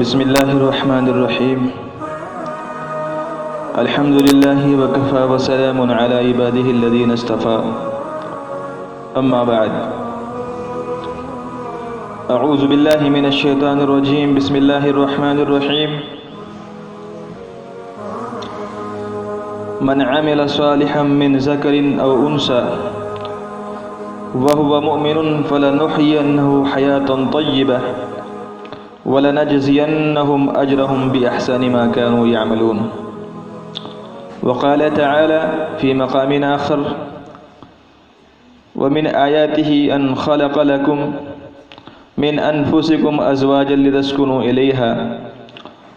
بسم الله الرحمن الرحيم. الحمد لله وكفى وسلام على عباده الذين اصطفى. أما بعد، أعوذ بالله من الشيطان الرجيم. بسم الله الرحمن الرحيم. من عمل صالحا من ذكر أو أنثى وهو مؤمن فلنحيينه حياة طيبة وَلَنَجْزِيَنَّهُمْ أَجْرَهُمْ بِأَحْسَنِ مَا كَانُوا يَعْمَلُونَ. وقال تعالى في مقام آخر: ومن آياته أن خلق لكم من أنفسكم أزواجا لتسكنوا إليها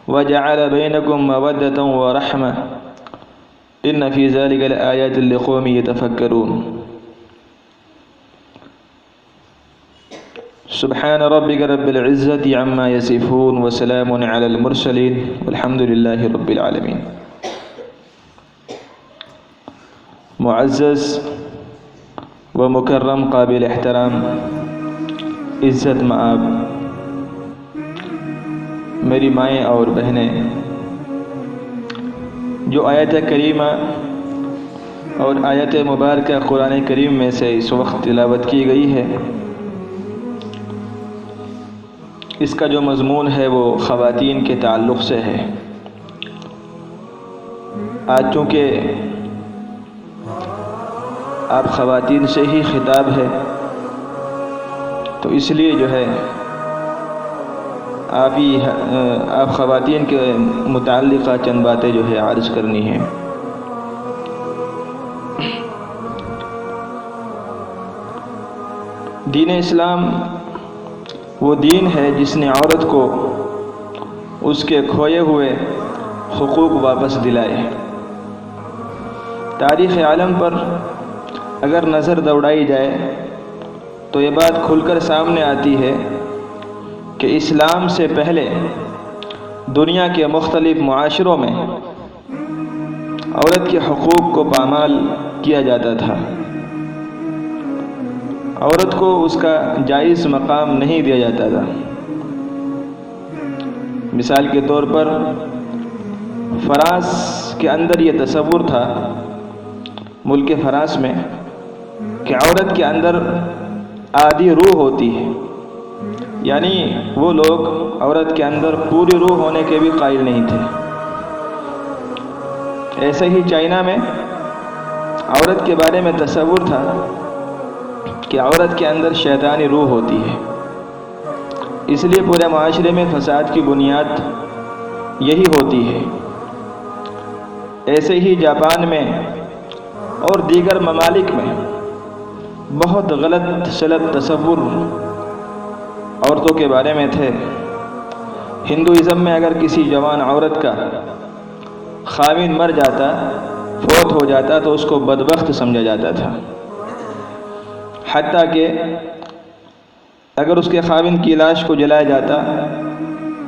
وجعل بينكم مودة ورحمة إن في ذلك لآيات لقوم يتفكرون. سبحان ربك رب العزة عما يصفون وسلام على المرسلين والحمد لله رب العالمين. معزز و مکرم قابل احترام عزت مآب میری مائیں اور بہنیں، جو آیت کریمہ اور آیت مبارکہ قرآن کریم میں سے اس وقت تلاوت کی گئی ہے، اس کا جو مضمون ہے وہ خواتین کے تعلق سے ہے۔ آج چونکہ آپ خواتین سے ہی خطاب ہے تو اس لیے جو ہے آپ خواتین کے متعلقہ چند باتیں جو ہے عرض کرنی ہیں۔ دین اسلام وہ دین ہے جس نے عورت کو اس کے کھوئے ہوئے حقوق واپس دلائے۔ تاریخ عالم پر اگر نظر دوڑائی جائے تو یہ بات کھل کر سامنے آتی ہے کہ اسلام سے پہلے دنیا کے مختلف معاشروں میں عورت کے حقوق کو پامال کیا جاتا تھا۔ عورت کو اس کا جائز مقام نہیں دیا جاتا تھا۔ مثال کے طور پر فرانس کے اندر یہ تصور تھا، ملک فرانس میں، کہ عورت کے اندر آدھی روح ہوتی ہے، یعنی وہ لوگ عورت کے اندر پوری روح ہونے کے بھی قائل نہیں تھے۔ ایسے ہی چائنا میں عورت کے بارے میں تصور تھا کہ عورت کے اندر شیطانی روح ہوتی ہے، اس لیے پورے معاشرے میں فساد کی بنیاد یہی ہوتی ہے۔ ایسے ہی جاپان میں اور دیگر ممالک میں بہت غلط سلط تصور عورتوں کے بارے میں تھے۔ ہندوازم میں اگر کسی جوان عورت کا خاوند مر جاتا، فوت ہو جاتا تو اس کو بدبخت سمجھا جاتا تھا، حتیٰ کہ اگر اس کے خاوند کی لاش کو جلایا جاتا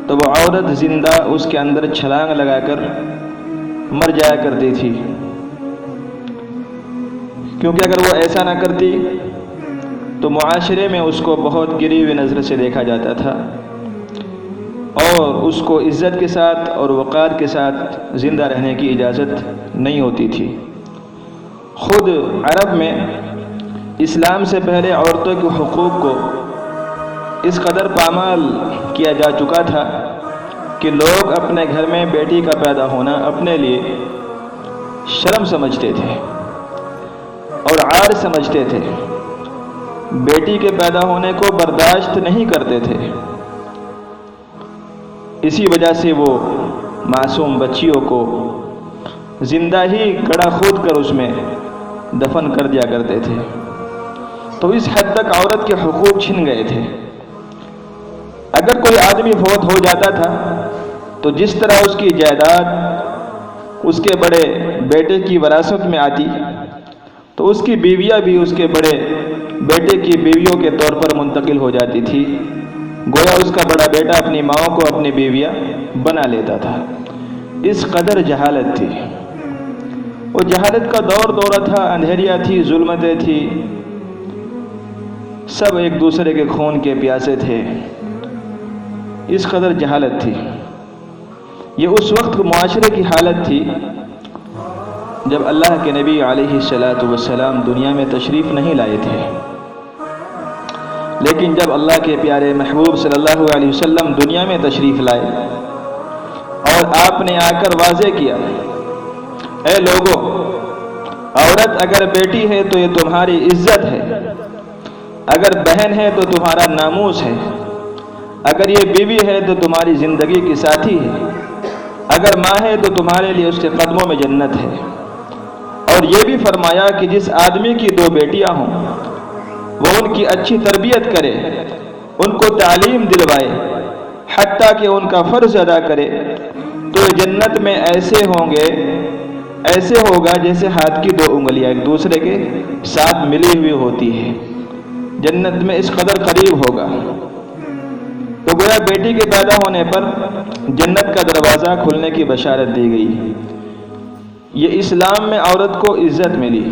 تو وہ عورت زندہ اس کے اندر چھلانگ لگا کر مر جایا کرتی تھی، کیونکہ اگر وہ ایسا نہ کرتی تو معاشرے میں اس کو بہت گری ہوئی نظر سے دیکھا جاتا تھا اور اس کو عزت کے ساتھ اور وقار کے ساتھ زندہ رہنے کی اجازت نہیں ہوتی تھی۔ خود عرب میں اسلام سے پہلے عورتوں کے حقوق کو اس قدر پامال کیا جا چکا تھا کہ لوگ اپنے گھر میں بیٹی کا پیدا ہونا اپنے لیے شرم سمجھتے تھے اور عار سمجھتے تھے، بیٹی کے پیدا ہونے کو برداشت نہیں کرتے تھے۔ اسی وجہ سے وہ معصوم بچیوں کو زندہ ہی گڑھا کھود کر اس میں دفن کر دیا کرتے تھے۔ تو اس حد تک عورت کے حقوق چھن گئے تھے۔ اگر کوئی آدمی فوت ہو جاتا تھا تو جس طرح اس کی جائیداد اس کے بڑے بیٹے کی وراثت میں آتی تو اس کی بیویاں بھی اس کے بڑے بیٹے کی بیویوں کے طور پر منتقل ہو جاتی تھی، گویا اس کا بڑا بیٹا اپنی ماں کو اپنی بیویاں بنا لیتا تھا۔ اس قدر جہالت تھی، وہ جہالت کا دورہ تھا، اندھیریاں تھی، ظلمتیں تھی، سب ایک دوسرے کے خون کے پیاسے تھے۔ اس قدر جہالت تھی. یہ اس وقت معاشرے کی حالت تھی جب اللہ کے نبی علیہ الصلاۃ والسلام دنیا میں تشریف نہیں لائے تھے. لیکن جب اللہ کے پیارے محبوب صلی اللہ علیہ وسلم دنیا میں تشریف لائے اور آپ نے آ کر واضح کیا، اے لوگو، عورت اگر بیٹی ہے تو یہ تمہاری عزت ہے، اگر بہن ہے تو تمہارا ناموس ہے، اگر یہ بیوی ہے تو تمہاری زندگی کی ساتھی ہے، اگر ماں ہے تو تمہارے لیے اس کے قدموں میں جنت ہے. اور یہ بھی فرمایا کہ جس آدمی کی 2 بیٹیاں ہوں وہ ان کی اچھی تربیت کرے، ان کو تعلیم دلوائے، حتیٰ کہ ان کا فرض ادا کرے، تو جنت میں ایسے ہوگا جیسے ہاتھ کی 2 انگلیاں ایک دوسرے کے ساتھ ملی ہوئی ہوتی ہے. جنت میں اس قدر قریب ہوگا. تو گویا بیٹی کے پیدا ہونے پر جنت کا دروازہ کھلنے کی بشارت دی گئی. یہ اسلام میں عورت کو عزت ملی،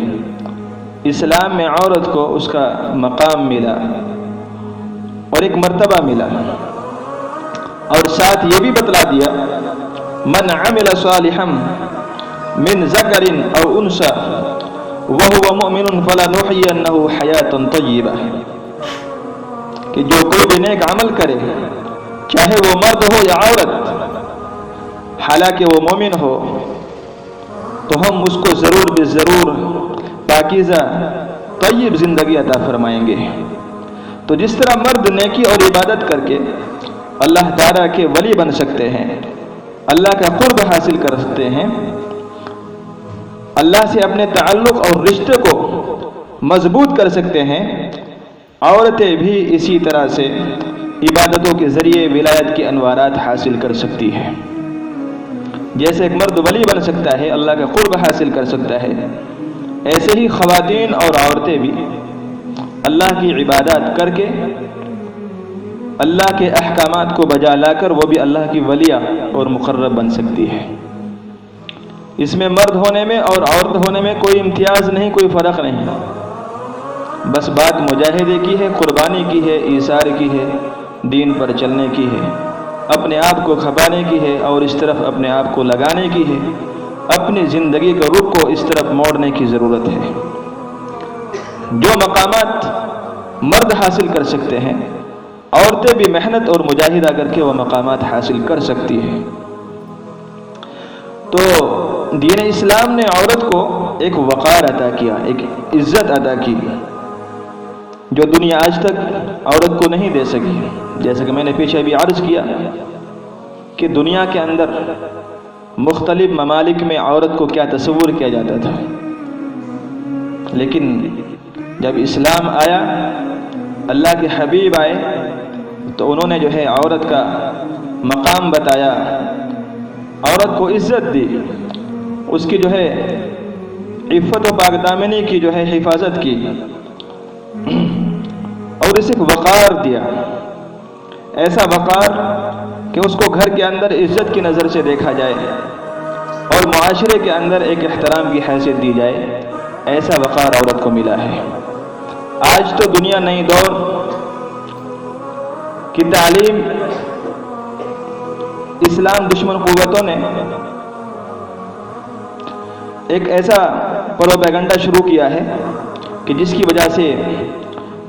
اسلام میں عورت کو اس کا مقام ملا اور ایک مرتبہ ملا. اور ساتھ یہ بھی بتلا دیا، من عمل صالحا من ذکر او انثى وهو مؤمن فلنحيينه حیاة طیبہ، کہ جو کوئی بھی نیک عمل کرے، چاہے وہ مرد ہو یا عورت، حالانکہ وہ مومن ہو، تو ہم اس کو ضرور بے ضرور پاکیزہ طیب زندگی عطا فرمائیں گے. تو جس طرح مرد نیکی اور عبادت کر کے اللہ تعالیٰ کے ولی بن سکتے ہیں، اللہ کا قرب حاصل کر سکتے ہیں، اللہ سے اپنے تعلق اور رشتے کو مضبوط کر سکتے ہیں، عورتیں بھی اسی طرح سے عبادتوں کے ذریعے ولایت کے انوارات حاصل کر سکتی ہیں. جیسے ایک مرد ولی بن سکتا ہے، اللہ کا قرب حاصل کر سکتا ہے، ایسے ہی خواتین اور عورتیں بھی اللہ کی عبادات کر کے اللہ کے احکامات کو بجا لا کر وہ بھی اللہ کی ولیہ اور مقرب بن سکتی ہے. اس میں مرد ہونے میں اور عورت ہونے میں کوئی امتیاز نہیں، کوئی فرق نہیں. بس بات مجاہدے کی ہے، قربانی کی ہے، ایثار کی ہے، دین پر چلنے کی ہے، اپنے آپ کو کھپانے کی ہے اور اس طرف اپنے آپ کو لگانے کی ہے، اپنی زندگی کا رخ کو اس طرف موڑنے کی ضرورت ہے. جو مقامات مرد حاصل کر سکتے ہیں، عورتیں بھی محنت اور مجاہدہ کر کے وہ مقامات حاصل کر سکتی ہیں. تو دین اسلام نے عورت کو ایک وقار عطا کیا، ایک عزت عطا کی جو دنیا آج تک عورت کو نہیں دے سکی. جیسا کہ میں نے پیچھے بھی عرض کیا کہ دنیا کے اندر مختلف ممالک میں عورت کو کیا تصور کیا جاتا تھا، لیکن جب اسلام آیا، اللہ کے حبیب آئے، تو انہوں نے جو ہے عورت کا مقام بتایا، عورت کو عزت دی، اس کی جو ہے عفت و پاک دامنی کی جو ہے حفاظت کی اور اسے وقار دیا. ایسا وقار کہ اس کو گھر کے اندر عزت کی نظر سے دیکھا جائے اور معاشرے کے اندر ایک احترام کی حیثیت دی جائے. ایسا وقار عورت کو ملا ہے. آج تو دنیا نئی دور کی تعلیم اسلام دشمن قوتوں نے ایک ایسا پروپیگنڈا شروع کیا ہے کہ جس کی وجہ سے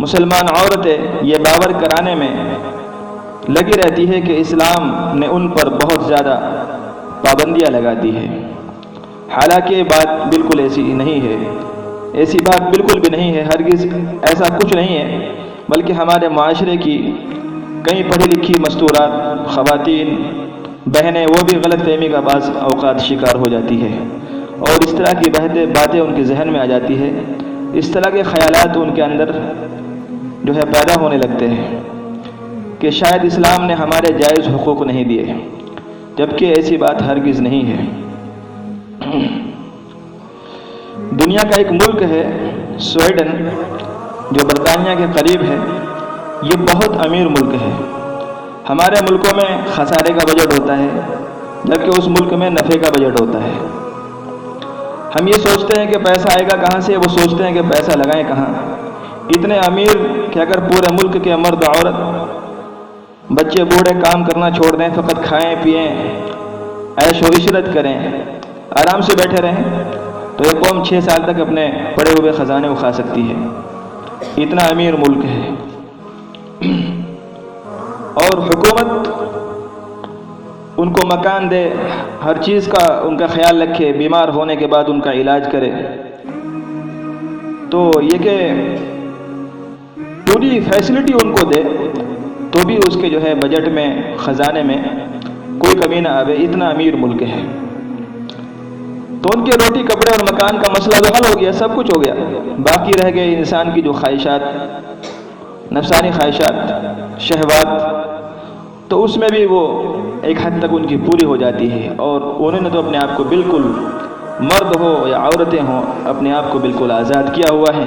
مسلمان عورتیں یہ باور کرانے میں لگی رہتی ہے کہ اسلام نے ان پر بہت زیادہ پابندیاں لگا دی ہے. حالانکہ یہ بات بالکل ایسی نہیں ہے، ایسی بات بالکل بھی نہیں ہے، ہرگز ایسا کچھ نہیں ہے. بلکہ ہمارے معاشرے کی کئی پڑھی لکھی مستورات خواتین بہنیں وہ بھی غلط فہمی کا بعض اوقات شکار ہو جاتی ہے اور اس طرح کی باتیں ان کے ذہن میں آ جاتی ہے، اس طرح کے خیالات ان کے اندر جو ہے پیدا ہونے لگتے ہیں کہ شاید اسلام نے ہمارے جائز حقوق نہیں دیے، جبکہ ایسی بات ہرگز نہیں ہے. دنیا کا ایک ملک ہے سویڈن جو برطانیہ کے قریب ہے، یہ بہت امیر ملک ہے. ہمارے ملکوں میں خسارے کا بجٹ ہوتا ہے جبکہ اس ملک میں نفع کا بجٹ ہوتا ہے. ہم یہ سوچتے ہیں کہ پیسہ آئے گا کہاں سے، وہ سوچتے ہیں کہ پیسہ لگائیں کہاں. اتنے امیر کہ اگر پورے ملک کے مرد عورت بچے بوڑھے کام کرنا چھوڑ دیں، فقط کھائیں پئیں، عیش و عشرت کریں، آرام سے بیٹھے رہیں، تو یہ قوم 6 سال تک اپنے پڑے ہوئے خزانے کو کھا سکتی ہے، اتنا امیر ملک ہے۔ اور حکومت ان کو مکان دے، ہر چیز کا ان کا خیال رکھے، بیمار ہونے کے بعد ان کا علاج کرے، تو یہ کہ پوری فیسلٹی ان کو دے تو بھی اس کے جو ہے بجٹ میں، خزانے میں کوئی کمی نہ آوے، اتنا امیر ملک ہے۔ تو ان کے روٹی کپڑے اور مکان کا مسئلہ تو حل ہو گیا، سب کچھ ہو گیا، باقی رہ گئے انسان کی جو خواہشات، نفسانی خواہشات، شہوات، تو اس میں بھی وہ ایک حد تک ان کی پوری ہو جاتی ہے، اور انہوں نے تو اپنے آپ کو بالکل، مرد ہو یا عورتیں ہوں، اپنے آپ کو بالکل آزاد کیا ہوا ہے،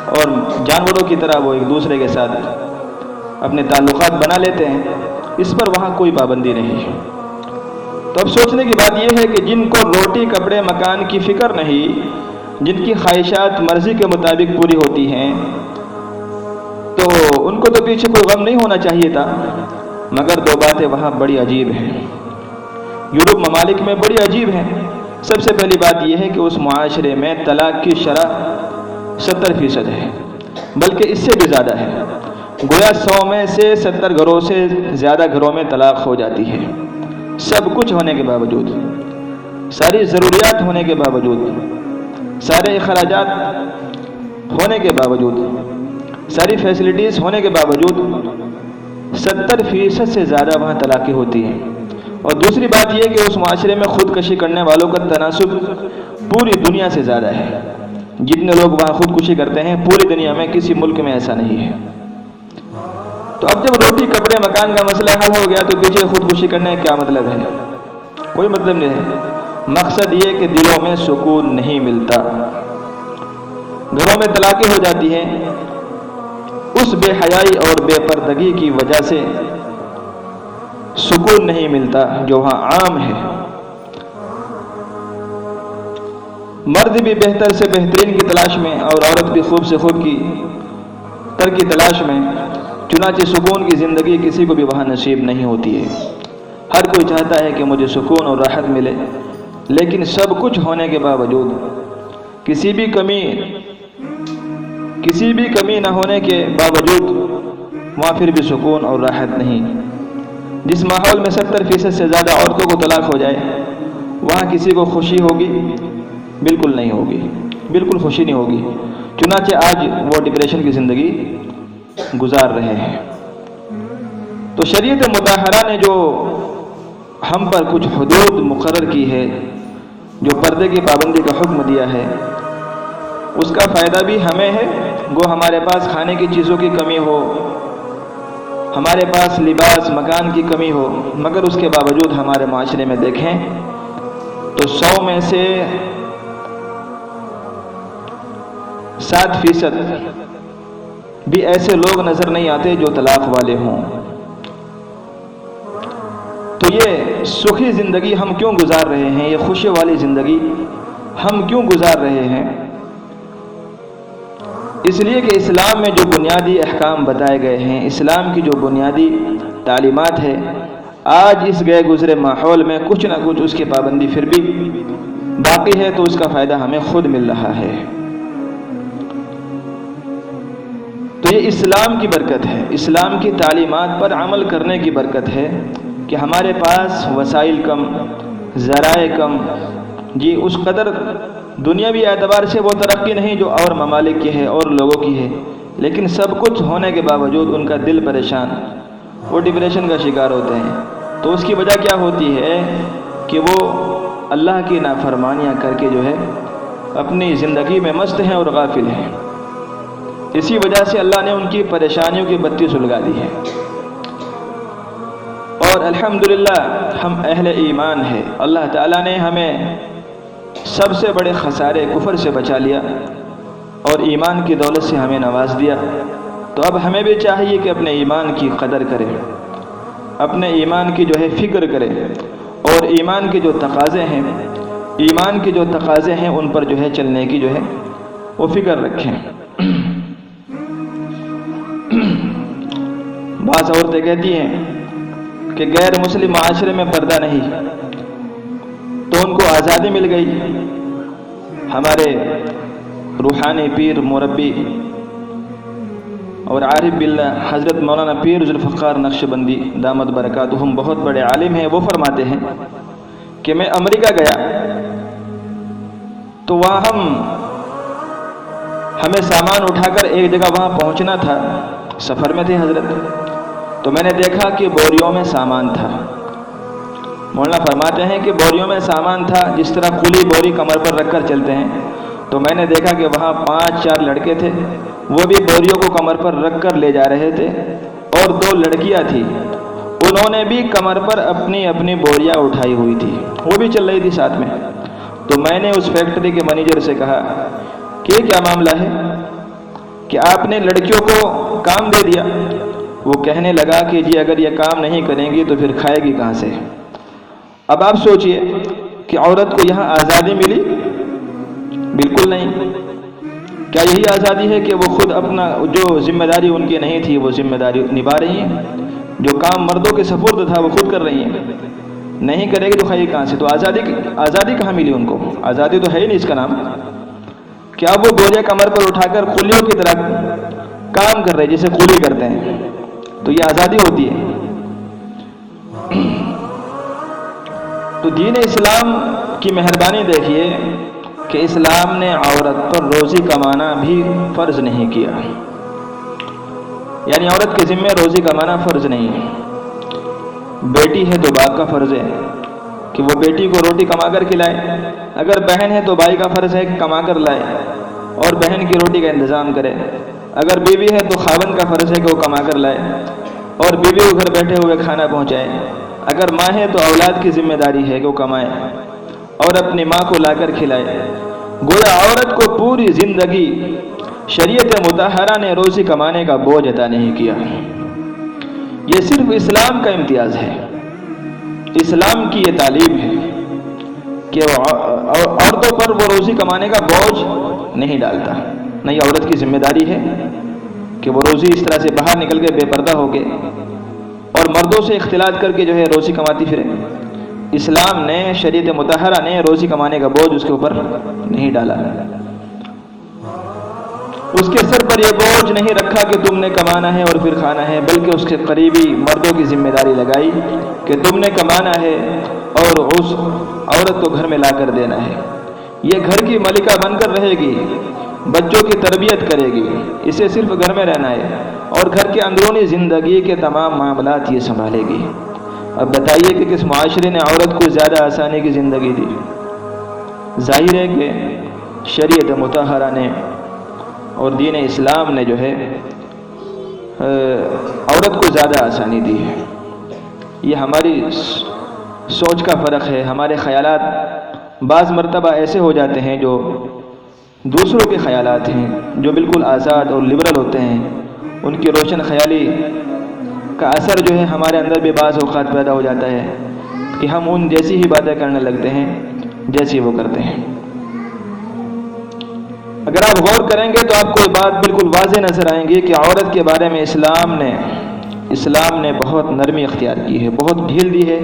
اور جانوروں کی طرح وہ ایک دوسرے کے ساتھ اپنے تعلقات بنا لیتے ہیں، اس پر وہاں کوئی پابندی نہیں ہے۔ تو اب سوچنے کی بات یہ ہے کہ جن کو روٹی کپڑے مکان کی فکر نہیں، جن کی خواہشات مرضی کے مطابق پوری ہوتی ہیں، تو ان کو تو پیچھے کوئی غم نہیں ہونا چاہیے تھا، مگر دو باتیں وہاں بڑی عجیب ہیں، یورپ ممالک میں بڑی عجیب ہیں۔ سب سے پہلی بات یہ ہے کہ اس معاشرے میں طلاق کی شرح 70% ہے، بلکہ اس سے بھی زیادہ ہے، گویا 100 میں سے 70 گھروں سے زیادہ گھروں میں طلاق ہو جاتی ہے، سب کچھ ہونے کے باوجود، ساری ضروریات ہونے کے باوجود، سارے اخراجات ہونے کے باوجود، ساری فیسلٹیز ہونے کے باوجود 70% سے زیادہ وہاں طلاقیں ہوتی ہیں۔ اور دوسری بات یہ کہ اس معاشرے میں خودکشی کرنے والوں کا تناسب پوری دنیا سے زیادہ ہے، جتنے لوگ وہاں خودکشی کرتے ہیں پوری دنیا میں کسی ملک میں ایسا نہیں ہے۔ تو اب جب روٹی کپڑے مکان کا مسئلہ حل ہو گیا تو پیچھے خودکشی کرنے کا کیا مطلب ہے؟ کوئی مطلب نہیں ہے، مقصد یہ کہ دلوں میں سکون نہیں ملتا، گھروں میں طلاقیں ہو جاتی ہیں، اس بے حیائی اور بے پردگی کی وجہ سے سکون نہیں ملتا جو وہاں عام ہے۔ مرد بھی بہتر سے بہترین کی تلاش میں اور عورت بھی خوب سے خوب کی تر کی تلاش میں، چنانچہ سکون کی زندگی کسی کو بھی وہاں نصیب نہیں ہوتی ہے۔ ہر کوئی چاہتا ہے کہ مجھے سکون اور راحت ملے، لیکن سب کچھ ہونے کے باوجود، کسی بھی کمی نہ ہونے کے باوجود وہاں پھر بھی سکون اور راحت نہیں۔ جس ماحول میں 70% سے زیادہ عورتوں کو طلاق ہو جائے، وہاں کسی کو خوشی ہوگی؟ بالکل نہیں ہوگی، بالکل خوشی نہیں ہوگی، چنانچہ آج وہ ڈپریشن کی زندگی گزار رہے ہیں۔ تو شریعت مطہرہ نے جو ہم پر کچھ حدود مقرر کی ہے، جو پردے کی پابندی کا حکم دیا ہے، اس کا فائدہ بھی ہمیں ہے، گو ہمارے پاس کھانے کی چیزوں کی کمی ہو، ہمارے پاس لباس مکان کی کمی ہو، مگر اس کے باوجود ہمارے معاشرے میں دیکھیں تو 100 میں سے 7% بھی ایسے لوگ نظر نہیں آتے جو طلاق والے ہوں۔ تو یہ سخی زندگی ہم کیوں گزار رہے ہیں؟ یہ خوشی والی زندگی ہم کیوں گزار رہے ہیں؟ اس لیے کہ اسلام میں جو بنیادی احکام بتائے گئے ہیں، اسلام کی جو بنیادی تعلیمات ہے، آج اس گئے گزرے ماحول میں کچھ نہ کچھ اس کی پابندی پھر بھی باقی ہے، تو اس کا فائدہ ہمیں خود مل رہا ہے۔ تو یہ اسلام کی برکت ہے، اسلام کی تعلیمات پر عمل کرنے کی برکت ہے کہ ہمارے پاس وسائل کم، ذرائع کم، جی اس قدر دنیاوی اعتبار سے وہ ترقی نہیں جو اور ممالک کی ہے اور لوگوں کی ہے، لیکن سب کچھ ہونے کے باوجود ان کا دل پریشان، وہ ڈپریشن کا شکار ہوتے ہیں۔ تو اس کی وجہ کیا ہوتی ہے کہ وہ اللہ کی نافرمانیاں کر کے جو ہے اپنی زندگی میں مست ہیں اور غافل ہیں۔ اسی وجہ سے اللہ نے ان کی پریشانیوں کی بتی سلگا دی ہے۔ اور الحمدللہ ہم اہل ایمان ہیں، اللہ تعالیٰ نے ہمیں سب سے بڑے خسارے کفر سے بچا لیا اور ایمان کی دولت سے ہمیں نواز دیا۔ تو اب ہمیں بھی چاہیے کہ اپنے ایمان کی قدر کریں، اپنے ایمان کی جو ہے فکر کریں، اور ایمان کے جو تقاضے ہیں، ان پر جو ہے چلنے کی جو ہے وہ فکر رکھیں۔ بعض عورتیں کہتی ہیں کہ غیر مسلم معاشرے میں پردہ نہیں، تو ان کو آزادی مل گئی۔ ہمارے روحانی پیر مربی اور عارف باللہ حضرت مولانا پیر ذوالفقار نقشبندی دامت برکاتہم بہت بڑے عالم ہیں، وہ فرماتے ہیں کہ میں امریکہ گیا تو وہاں ہمیں سامان اٹھا کر ایک جگہ وہاں پہنچنا تھا، سفر میں تھے حضرت، تو میں نے دیکھا کہ بوریوں میں سامان تھا۔ مولانا فرماتے ہیں کہ بوریوں میں سامان تھا، جس طرح کھلی بوری کمر پر رکھ کر چلتے ہیں، تو میں نے دیکھا کہ وہاں 5-4 لڑکے تھے، وہ بھی بوریوں کو کمر پر رکھ کر لے جا رہے تھے، اور 2 لڑکیاں تھیں، انہوں نے بھی کمر پر اپنی اپنی بوریاں اٹھائی ہوئی تھی، وہ بھی چل رہی تھی ساتھ میں۔ تو میں نے اس فیکٹری کے مینیجر سے کہا کہ یہ کیا معاملہ ہے کہ آپ نے لڑکیوں کو کام دے دیا؟ وہ کہنے لگا کہ جی اگر یہ کام نہیں کریں گی تو پھر کھائے گی کہاں سے؟ اب آپ سوچئے کہ عورت کو یہاں آزادی ملی؟ بالکل نہیں۔ کیا یہی آزادی ہے کہ وہ خود اپنا جو ذمہ داری ان کی نہیں تھی وہ ذمہ داری نبھا رہی ہیں؟ جو کام مردوں کے سپرد تھا وہ خود کر رہی ہیں، نہیں کرے گی تو کھائے گی کہاں سے؟ تو آزادی کہاں ملی ان کو؟ آزادی تو ہے ہی نہیں اس کا نام۔ کیا وہ بوریاں کمر پر اٹھا کر قلیوں کی طرح کام کر رہے جیسے قلی کرتے ہیں؟ تو یہ آزادی ہوتی ہے؟ تو دین اسلام کی مہربانی دیکھیے کہ اسلام نے عورت پر روزی کمانا بھی فرض نہیں کیا، یعنی عورت کے ذمہ روزی کمانا فرض نہیں ہے۔ بیٹی ہے تو باپ کا فرض ہے کہ وہ بیٹی کو روٹی کما کر کھلائے، اگر بہن ہے تو بھائی کا فرض ہے کہ کما کر لائے اور بہن کی روٹی کا انتظام کرے، اگر بیوی ہے تو خاوند کا فرض ہے کہ وہ کما کر لائے اور بیوی کو گھر بیٹھے ہوئے کھانا پہنچائے، اگر ماں ہے تو اولاد کی ذمہ داری ہے کہ وہ کمائے اور اپنی ماں کو لا کر کھلائے۔ گویا عورت کو پوری زندگی شریعت مطہرہ نے روزی کمانے کا بوجھ عطا نہیں کیا۔ یہ صرف اسلام کا امتیاز ہے، اسلام کی یہ تعلیم ہے کہ عورتوں پر وہ روزی کمانے کا بوجھ نہیں ڈالتا، نہیں عورت کی ذمہ داری ہے کہ وہ روزی اس طرح سے باہر نکل کے بے پردہ ہو کے اور مردوں سے اختلاط کر کے جو ہے روزی کماتی پھرے۔ اسلام نے شریعت مطہرہ نے روزی کمانے کا بوجھ اس کے اوپر نہیں ڈالا، اس کے سر پر یہ بوجھ نہیں رکھا کہ تم نے کمانا ہے اور پھر کھانا ہے، بلکہ اس کے قریبی مردوں کی ذمہ داری لگائی کہ تم نے کمانا ہے اور اس عورت کو گھر میں لا کر دینا ہے، یہ گھر کی ملکہ بن کر رہے گی، بچوں کی تربیت کرے گی، اسے صرف گھر میں رہنا ہے اور گھر کے اندرونی زندگی کے تمام معاملات یہ سنبھالے گی۔ اب بتائیے کہ کس معاشرے نے عورت کو زیادہ آسانی کی زندگی دی؟ ظاہر ہے کہ شریعت مطہرہ نے اور دین اسلام نے جو ہے عورت کو زیادہ آسانی دی ہے۔ یہ ہماری سوچ کا فرق ہے، ہمارے خیالات بعض مرتبہ ایسے ہو جاتے ہیں جو دوسروں کے خیالات ہیں، جو بالکل آزاد اور لبرل ہوتے ہیں، ان کی روشن خیالی کا اثر جو ہے ہمارے اندر بھی بعض اوقات پیدا ہو جاتا ہے کہ ہم ان جیسی ہی باتیں کرنے لگتے ہیں جیسی وہ کرتے ہیں۔ اگر آپ غور کریں گے تو آپ کو یہ بات بالکل واضح نظر آئیں گی کہ عورت کے بارے میں اسلام نے بہت نرمی اختیار کی ہے، بہت ڈھیل دی ہے،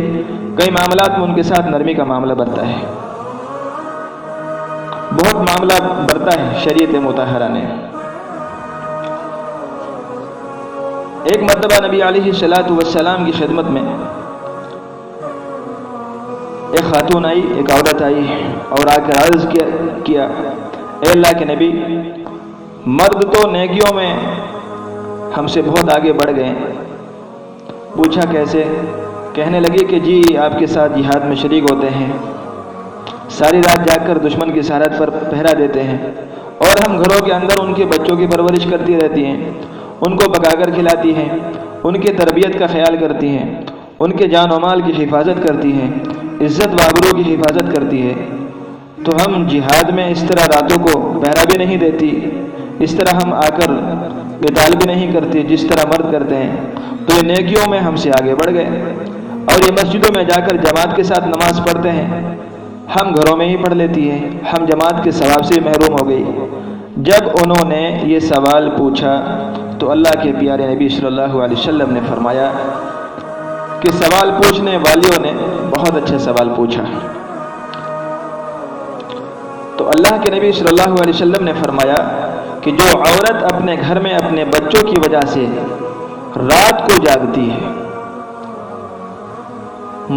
کئی معاملات میں ان کے ساتھ نرمی کا معاملہ برتا ہے، بہت معاملہ برتا ہے شریعت مطہرہ نے۔ ایک مرتبہ نبی علیہ السلام کی خدمت میں ایک خاتون آئی، ایک عورت آئی اور آ کر عرض کیا، اے اللہ کے نبی، مرد تو نیکیوں میں ہم سے بہت آگے بڑھ گئے۔ پوچھا کیسے؟ کہنے لگی کہ جی آپ کے ساتھ جہاد میں شریک ہوتے ہیں، ساری رات جاگ کر دشمن کی سرحد پر پہرا دیتے ہیں، اور ہم گھروں کے اندر ان کے بچوں کی پرورش کرتی رہتی ہیں، ان کو پکا کر کھلاتی ہیں، ان کی تربیت کا خیال کرتی ہیں، ان کے جان و مال کی حفاظت کرتی ہیں، عزت و آبرو کی حفاظت کرتی ہے، تو ہم جہاد میں اس طرح راتوں کو پہرا بھی نہیں دیتی، اس طرح ہم آ کر قتال بھی نہیں کرتی جس طرح مرد کرتے ہیں، تو یہ نیکیوں میں ہم سے آگے بڑھ گئے، اور یہ مسجدوں میں جا کر جماعت کے ساتھ نماز پڑھتے ہیں، ہم گھروں میں ہی پڑھ لیتی ہیں، ہم جماعت کے ثواب سے محروم ہو گئی۔ جب انہوں نے یہ سوال پوچھا تو اللہ کے پیارے نبی صلی اللہ علیہ وسلم نے فرمایا کہ سوال پوچھنے والیوں نے بہت اچھا سوال پوچھا. تو اللہ کے نبی صلی اللہ علیہ وسلم نے فرمایا کہ جو عورت اپنے گھر میں اپنے بچوں کی وجہ سے رات کو جاگتی ہے،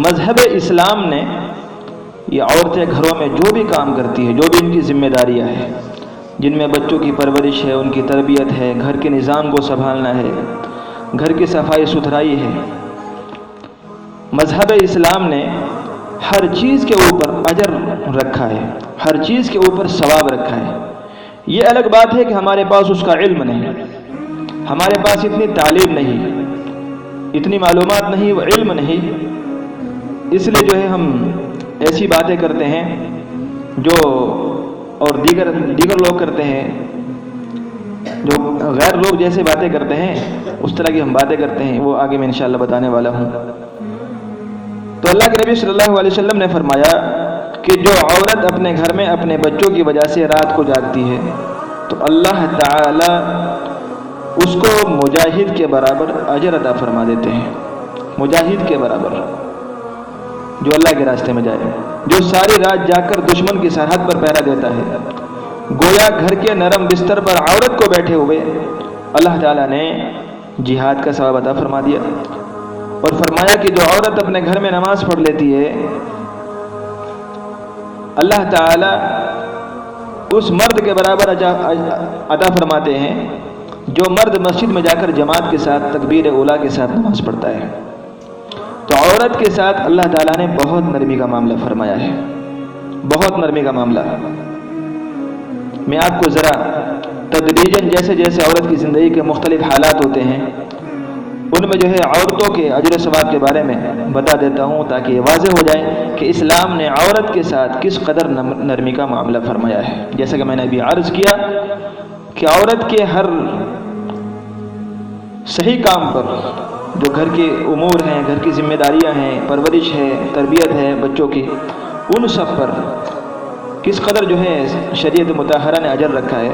مذہب اسلام نے یہ عورتیں گھروں میں جو بھی کام کرتی ہے، جو بھی ان کی ذمہ داریاں ہیں، جن میں بچوں کی پرورش ہے، ان کی تربیت ہے، گھر کے نظام کو سنبھالنا ہے، گھر کی صفائی ستھرائی ہے، مذہب اسلام نے ہر چیز کے اوپر اجر رکھا ہے، ہر چیز کے اوپر ثواب رکھا ہے. یہ الگ بات ہے کہ ہمارے پاس اس کا علم نہیں، ہمارے پاس اتنی تعلیم نہیں، اتنی معلومات نہیں، وہ علم نہیں، اس لیے جو ہے ہم ایسی باتیں کرتے ہیں جو اور دیگر لوگ کرتے ہیں، جو غیر لوگ جیسے باتیں کرتے ہیں اس طرح کی ہم باتیں کرتے ہیں، وہ آگے میں انشاءاللہ بتانے والا ہوں. تو اللہ کے نبی صلی اللہ علیہ وسلم نے فرمایا کہ جو عورت اپنے گھر میں اپنے بچوں کی وجہ سے رات کو جاگتی ہے تو اللہ تعالی اس کو مجاہد کے برابر اجر عطا فرما دیتے ہیں. مجاہد کے برابر جو اللہ کے راستے میں جائے، جو ساری رات جا کر دشمن کی سرحد پر پہرا دیتا ہے، گویا گھر کے نرم بستر پر عورت کو بیٹھے ہوئے اللہ تعالیٰ نے جہاد کا ثواب عطا فرما دیا. اور فرمایا کہ جو عورت اپنے گھر میں نماز پڑھ لیتی ہے، اللہ تعالیٰ اس مرد کے برابر عطا فرماتے ہیں جو مرد مسجد میں جا کر جماعت کے ساتھ تکبیر اولیٰ کے ساتھ نماز پڑھتا ہے. تو عورت کے ساتھ اللہ تعالیٰ نے بہت نرمی کا معاملہ فرمایا ہے، بہت نرمی کا معاملہ. میں آپ کو ذرا تدریجاً جیسے جیسے عورت کی زندگی کے مختلف حالات ہوتے ہیں ان میں جو ہے عورتوں کے اجر و ثواب کے بارے میں بتا دیتا ہوں تاکہ یہ واضح ہو جائے کہ اسلام نے عورت کے ساتھ کس قدر نرمی کا معاملہ فرمایا ہے. جیسا کہ میں نے ابھی عرض کیا کہ عورت کے ہر صحیح کام پر، جو گھر کے امور ہیں، گھر کی ذمہ داریاں ہیں، پرورش ہے، تربیت ہے بچوں کی، ان سب پر کس قدر جو ہے شریعت مطہرہ نے اجر رکھا ہے.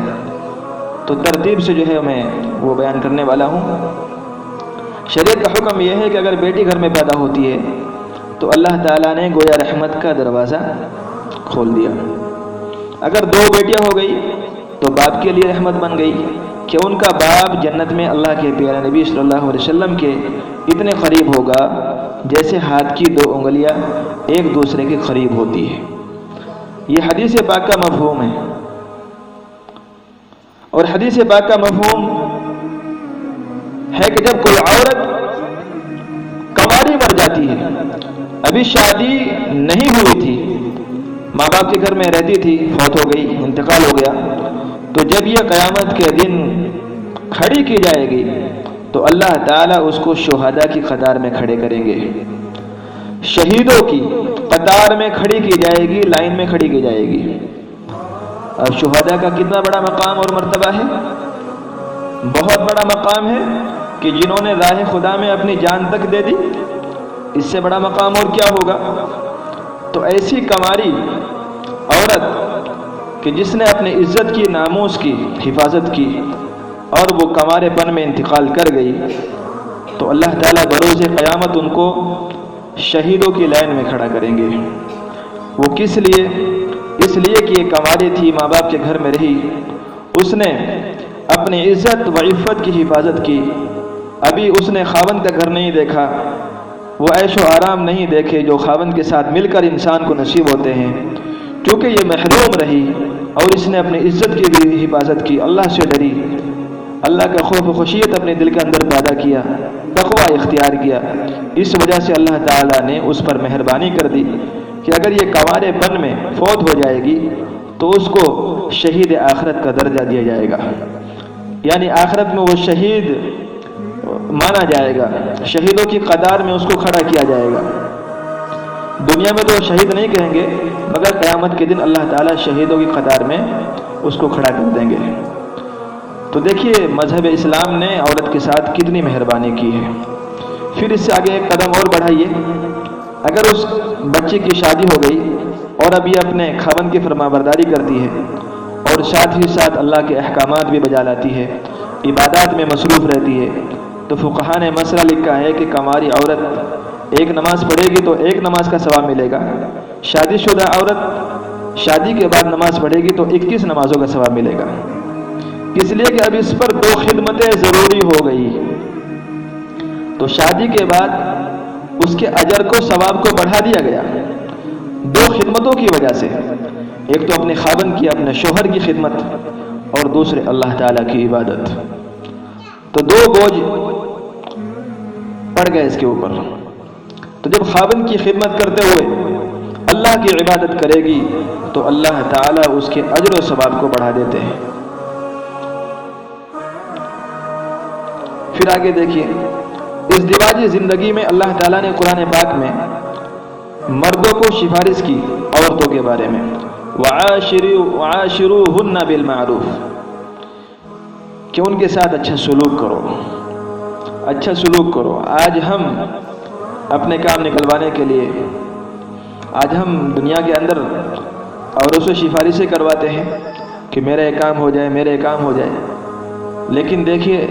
تو ترتیب سے جو ہے میں وہ بیان کرنے والا ہوں. شریعت کا حکم یہ ہے کہ اگر بیٹی گھر میں پیدا ہوتی ہے تو اللہ تعالیٰ نے گویا رحمت کا دروازہ کھول دیا. اگر دو بیٹیاں ہو گئی تو باپ کے لیے رحمت بن گئی کہ ان کا باپ جنت میں اللہ کے پیارے نبی صلی اللہ علیہ وسلم کے اتنے قریب ہوگا جیسے ہاتھ کی دو انگلیاں ایک دوسرے کے قریب ہوتی ہے. یہ حدیث پاک کا مفہوم ہے. اور حدیث پاک کا مفہوم ہے کہ جب کوئی عورت کنواری مر جاتی ہے، ابھی شادی نہیں ہوئی تھی، ماں باپ کے گھر میں رہتی تھی، فوت ہو گئی، انتقال ہو گیا، تو جب یہ قیامت کے دن کھڑی کی جائے گی تو اللہ تعالیٰ اس کو شہداء کی قطار میں کھڑے کریں گے. شہیدوں کی قطار میں کھڑی کی جائے گی، لائن میں کھڑی کی جائے گی. اور شہداء کا کتنا بڑا مقام اور مرتبہ ہے، بہت بڑا مقام ہے کہ جنہوں نے راہ خدا میں اپنی جان تک دے دی، اس سے بڑا مقام اور کیا ہوگا. تو ایسی کنواری عورت کہ جس نے اپنی عزت کی، ناموس کی حفاظت کی اور وہ کنوارے پن میں انتقال کر گئی تو اللہ تعالیٰ بروز قیامت ان کو شہیدوں کی لائن میں کھڑا کریں گے. وہ کس لیے؟ اس لیے کہ یہ کنواری تھی، ماں باپ کے گھر میں رہی، اس نے اپنی عزت و عفت کی حفاظت کی، ابھی اس نے خاوند کا گھر نہیں دیکھا، وہ عیش و آرام نہیں دیکھے جو خاوند کے ساتھ مل کر انسان کو نصیب ہوتے ہیں. چونکہ یہ محروم رہی اور اس نے اپنی عزت کی بھی حفاظت کی، اللہ سے ڈری، اللہ کا خوف و خشیت اپنے دل کے اندر پیدا کیا، تقوی اختیار کیا، اس وجہ سے اللہ تعالیٰ نے اس پر مہربانی کر دی کہ اگر یہ کنوارے پن میں فوت ہو جائے گی تو اس کو شہید آخرت کا درجہ دیا جائے گا. یعنی آخرت میں وہ شہید مانا جائے گا، شہیدوں کی قطار میں اس کو کھڑا کیا جائے گا. دنیا میں تو شہید نہیں کہیں گے، مگر قیامت کے دن اللہ تعالیٰ شہیدوں کی قطار میں اس کو کھڑا کر دیں گے. تو دیکھیے مذہب اسلام نے عورت کے ساتھ کتنی مہربانی کی ہے. پھر اس سے آگے ایک قدم اور بڑھائیے، اگر اس بچے کی شادی ہو گئی اور اب یہ اپنے خاوند کی فرما برداری کرتی ہے اور ساتھ ہی ساتھ اللہ کے احکامات بھی بجا لاتی ہے، عبادات میں مصروف رہتی ہے، تو فقہا نے مسئلہ لکھا ہے کہ کنواری عورت ایک نماز پڑھے گی تو ایک نماز کا ثواب ملے گا، شادی شدہ عورت شادی کے بعد نماز پڑھے گی تو 21 نمازوں کا ثواب ملے گا، اس لیے کہ اب اس پر 2 خدمتیں ضروری ہو گئی، تو شادی کے بعد اس کے اجر کو ثواب کو بڑھا دیا گیا 2 خدمتوں کی وجہ سے، ایک تو اپنے خاوند کی، اپنے شوہر کی خدمت، اور دوسرے اللہ تعالیٰ کی عبادت، تو 2 بوجھ پڑ گئے اس کے اوپر۔ تو جب خاوند کی خدمت کرتے ہوئے اللہ کی عبادت کرے گی تو اللہ تعالیٰ اس کے اجر و ثواب کو بڑھا دیتے ہیں۔ پھر آگے دیکھیے، ازدواجی زندگی میں اللہ تعالیٰ نے قرآن پاک میں مردوں کو سفارش کی عورتوں کے بارے میں، وعاشروہن بالمعروف، کہ ان کے ساتھ اچھا سلوک کرو، اچھا سلوک کرو۔ آج ہم اپنے کام نکلوانے کے لیے، آج ہم دنیا کے اندر عورتوں سے سفارشیں کرواتے ہیں کہ میرا یہ کام ہو جائے، میرے کام ہو جائے، لیکن دیکھیے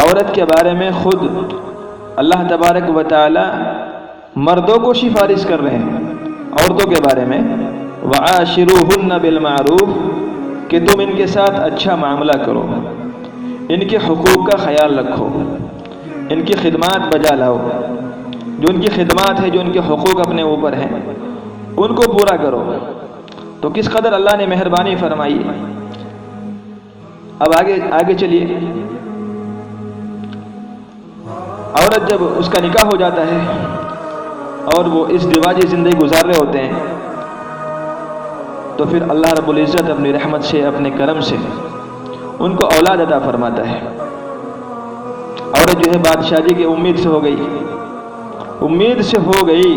عورت کے بارے میں خود اللہ تبارک و تعالی مردوں کو سفارش کر رہے ہیں عورتوں کے بارے میں، وعاشروہن بالمعروف، کہ تم ان کے ساتھ اچھا معاملہ کرو، ان کے حقوق کا خیال رکھو، ان کی خدمات بجا لاؤ، جو ان کی خدمات ہے، جو ان کے حقوق اپنے اوپر ہیں ان کو پورا کرو۔ تو کس قدر اللہ نے مہربانی فرمائی۔ اب آگے چلیے، عورت جب اس کا نکاح ہو جاتا ہے اور وہ اس ازدواجی زندگی گزار رہے ہوتے ہیں تو پھر اللہ رب العزت اپنی رحمت سے، اپنے کرم سے ان کو اولاد عطا فرماتا ہے۔ عورت جو ہے بادشاہی کی امید سے ہو گئی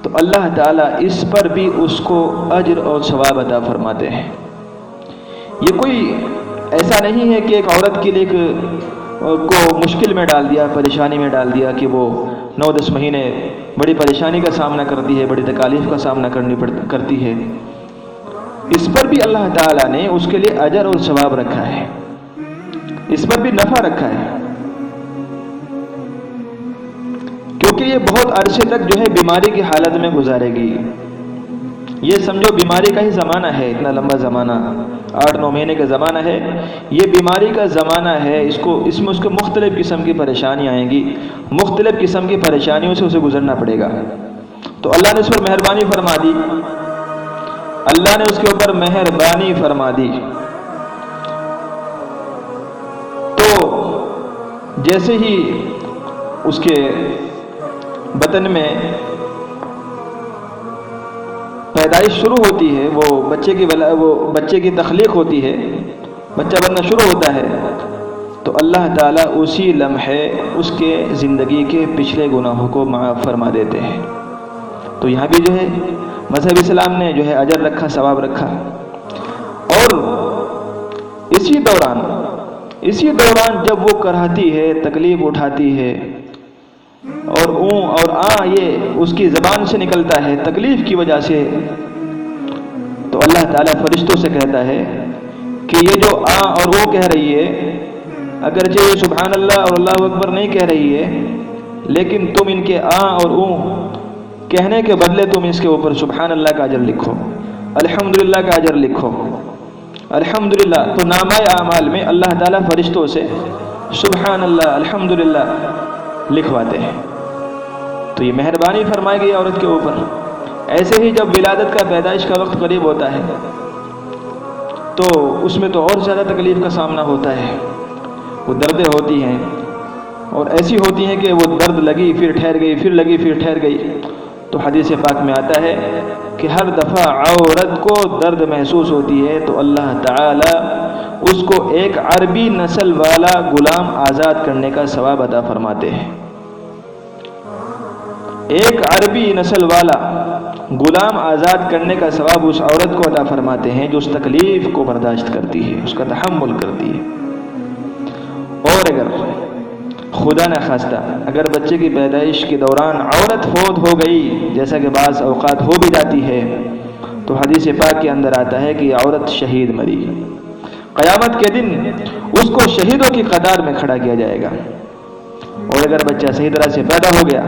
تو اللہ تعالیٰ اس پر بھی اس کو اجر اور ثواب عطا فرماتے ہیں۔ یہ کوئی ایسا نہیں ہے کہ ایک عورت کے لیے کو مشکل میں ڈال دیا، پریشانی میں ڈال دیا کہ وہ 9-10 مہینے بڑی پریشانی کا سامنا کرتی ہے، بڑی تکالیف کا سامنا کرتی ہے۔ اس پر بھی اللہ تعالیٰ نے اس کے لیے اجر اور ثواب رکھا ہے، اس پر بھی نفع رکھا ہے، کیونکہ یہ بہت عرصے تک جو ہے بیماری کی حالت میں گزارے گی۔ یہ سمجھو بیماری کا ہی زمانہ ہے، اتنا لمبا زمانہ، 8-9 مہینے کا زمانہ ہے، یہ بیماری کا زمانہ ہے۔ اس میں اس کو مختلف قسم کی پریشانیاں آئیں گی، مختلف قسم کی پریشانیوں سے اسے گزرنا پڑے گا۔ تو اللہ نے اس پر مہربانی فرما دی، اللہ نے اس کے اوپر مہربانی فرما دی۔ تو جیسے ہی اس کے بطن میں پیدائش شروع ہوتی ہے، وہ بچے کی تخلیق ہوتی ہے، بچہ بننا شروع ہوتا ہے، تو اللہ تعالیٰ اسی لمحے اس کے زندگی کے پچھلے گناہوں کو معاف فرما دیتے ہیں۔ تو یہاں بھی جو ہے مذہب اسلام نے جو ہے اجر رکھا، ثواب رکھا۔ اور اسی دوران جب وہ کراہتی ہے، تکلیف اٹھاتی ہے، اور اوں اور یہ اس کی زبان سے نکلتا ہے تکلیف کی وجہ سے، تو اللہ تعالیٰ فرشتوں سے کہتا ہے کہ یہ جو اور وہ کہہ رہی ہے، اگرچہ یہ سبحان اللہ اور اللہ اکبر نہیں کہہ رہی ہے، لیکن تم ان کے اور اوں کہنے کے بدلے تم اس کے اوپر سبحان اللہ کا اجر لکھو، الحمدللہ کا اجر لکھو، الحمدللہ۔ تو نامہ اعمال میں اللہ تعالیٰ فرشتوں سے سبحان اللہ، الحمدللہ لکھواتے ہیں۔ تو یہ مہربانی فرمائی گئی عورت کے اوپر۔ ایسے ہی جب ولادت کا، پیدائش کا وقت قریب ہوتا ہے تو اس میں تو اور زیادہ تکلیف کا سامنا ہوتا ہے، وہ دردیں ہوتی ہیں، اور ایسی ہوتی ہیں کہ وہ درد لگی پھر ٹھہر گئی، پھر لگی پھر ٹھہر گئی۔ تو حدیث پاک میں آتا ہے کہ ہر دفعہ عورت کو درد محسوس ہوتی ہے تو اللہ تعالی اس کو ایک عربی نسل والا غلام آزاد کرنے کا ثواب عطا فرماتے ہیں۔ ایک عربی نسل والا غلام آزاد کرنے کا ثواب اس عورت کو عطا فرماتے ہیں جو اس تکلیف کو برداشت کرتی ہے، اس کا تحمل کرتی ہے۔ اور اگر خدا نہ خواستہ اگر بچے کی پیدائش کے دوران عورت فوت ہو گئی، جیسا کہ بعض اوقات ہو بھی جاتی ہے، تو حدیث پاک کے اندر آتا ہے کہ یہ عورت شہید مری۔ قیامت کے دن اس کو شہیدوں کی قطار میں کھڑا کیا جائے گا. اور اگر بچہ صحیح طرح سے پیدا ہو گیا،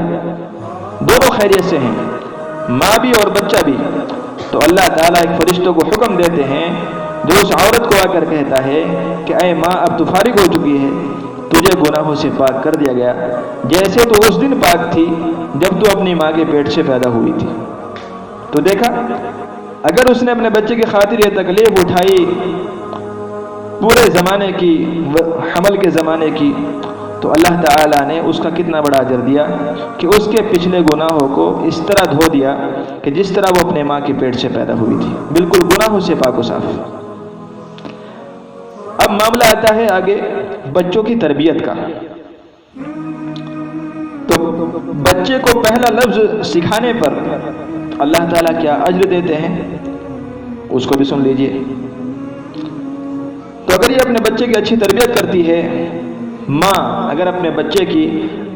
دونوں خیریت سے ہیں، ماں بھی اور بچہ بھی، تو اللہ تعالیٰ ایک فرشتوں کو حکم دیتے ہیں جو اس عورت کو آ کر کہتا ہے کہ اے ماں، اب تو فارغ ہو چکی ہے، تجھے گناہوں سے پاک کر دیا گیا، جیسے تو اس دن پاک تھی جب تو اپنی ماں کے پیٹ سے پیدا ہوئی تھی. تو دیکھا، اگر اس نے اپنے بچے کی خاطر یہ تکلیف اٹھائی پورے زمانے کی، حمل کے زمانے کی، تو اللہ تعالیٰ نے اس کا کتنا بڑا اجر دیا کہ اس کے پچھلے گناہوں کو اس طرح دھو دیا کہ جس طرح وہ اپنے ماں کے پیٹ سے پیدا ہوئی تھی، بالکل گناہوں سے پاک و صاف. اب معاملہ آتا ہے آگے بچوں کی تربیت کا. تو بچے کو پہلا لفظ سکھانے پر اللہ تعالیٰ کیا اجر دیتے ہیں اس کو بھی سن لیجئے. تو اگر یہ اپنے بچے کی اچھی تربیت کرتی ہے، ماں اگر اپنے بچے کی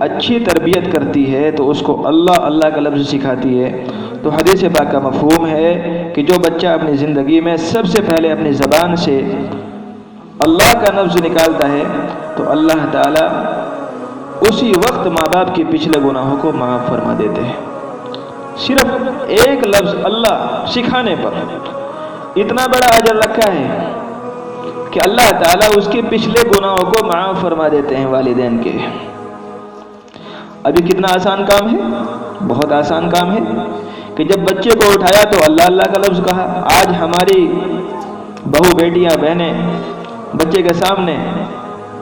اچھی تربیت کرتی ہے تو اس کو اللہ اللہ کا لفظ سکھاتی ہے، تو حدیث پاک کا مفہوم ہے کہ جو بچہ اپنی زندگی میں سب سے پہلے اپنی زبان سے اللہ کا لفظ نکالتا ہے تو اللہ تعالیٰ اسی وقت ماں باپ کے پچھلے گناہوں کو معاف فرما دیتے ہیں. صرف ایک لفظ اللہ سکھانے پر اتنا بڑا اجر رکھا ہے کہ اللہ تعالیٰ اس کے پچھلے گناہوں کو معاف فرما دیتے ہیں والدین کے. ابھی کتنا آسان کام ہے، بہت آسان کام ہے کہ جب بچے کو اٹھایا تو اللہ اللہ کا لفظ کہا. آج ہماری بہو بیٹیاں بہنیں بچے کے سامنے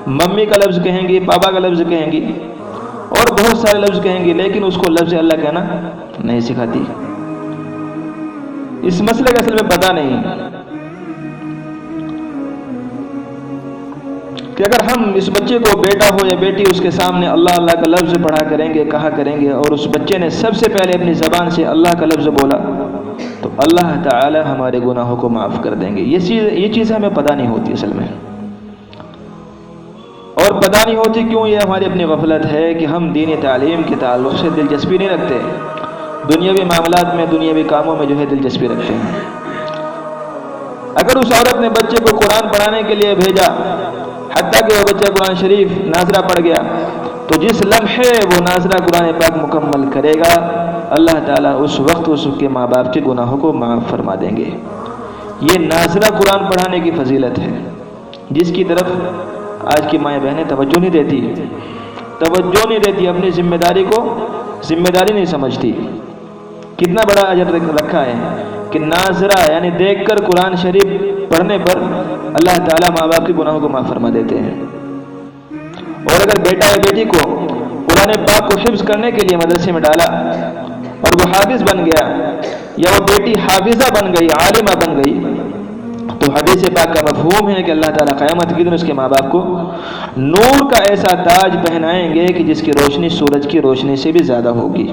ممی کا لفظ کہیں گی، پاپا کا لفظ کہیں گی اور بہت سارے لفظ کہیں گی، لیکن اس کو لفظ اللہ کہنا نہیں سکھاتی. اس مسئلے کا اصل میں پتہ نہیں کہ اگر ہم اس بچے کو بیٹا ہو یا بیٹی اس کے سامنے اللہ اللہ کا لفظ پڑھا کریں گے، کہا کریں گے، اور اس بچے نے سب سے پہلے اپنی زبان سے اللہ کا لفظ بولا تو اللہ تعالی ہمارے گناہوں کو معاف کر دیں گے. یہ چیز ہمیں پتہ نہیں ہوتی اصل میں، اور پتہ نہیں ہوتی کیوں؟ یہ ہماری اپنی غفلت ہے کہ ہم دینی تعلیم کے تعلق سے دلچسپی نہیں رکھتے، دنیاوی معاملات میں، دنیاوی کاموں میں جو ہے دلچسپی رکھتے ہیں. اگر اس عورت نے بچے کو قرآن پڑھانے کے لیے بھیجا، حتیٰ کہ وہ بچہ قرآن شریف ناظرہ پڑھ گیا، تو جس لمحے وہ ناظرہ قرآن پاک مکمل کرے گا اللہ تعالیٰ اس وقت اس کے ماں باپ کے گناہوں کو معاف فرما دیں گے. یہ ناظرہ قرآن پڑھانے کی فضیلت ہے جس کی طرف آج کی مائیں بہنیں توجہ نہیں دیتی، اپنی ذمہ داری کو ذمہ داری نہیں سمجھتی. کتنا بڑا اجر رکھا ہے کہ ناظرہ یعنی دیکھ کر قرآن شریف پڑھنے پر اللہ تعالیٰ ماں باپ کے گناہوں کو معاف فرما دیتے ہیں. اور اگر بیٹا یا بیٹی کو قرآن پاک کو حفظ کرنے کے لیے مدرسے میں ڈالا اور وہ حافظ بن گیا یا وہ بیٹی حافظہ بن گئی، عالمہ بن گئی، تو حدیث پاک کا مفہوم ہے کہ اللہ تعالیٰ قیامت کے دن اس کے ماں باپ کو نور کا ایسا تاج پہنائیں گے کہ جس کی روشنی سورج کی روشنی سے بھی زیادہ ہوگی.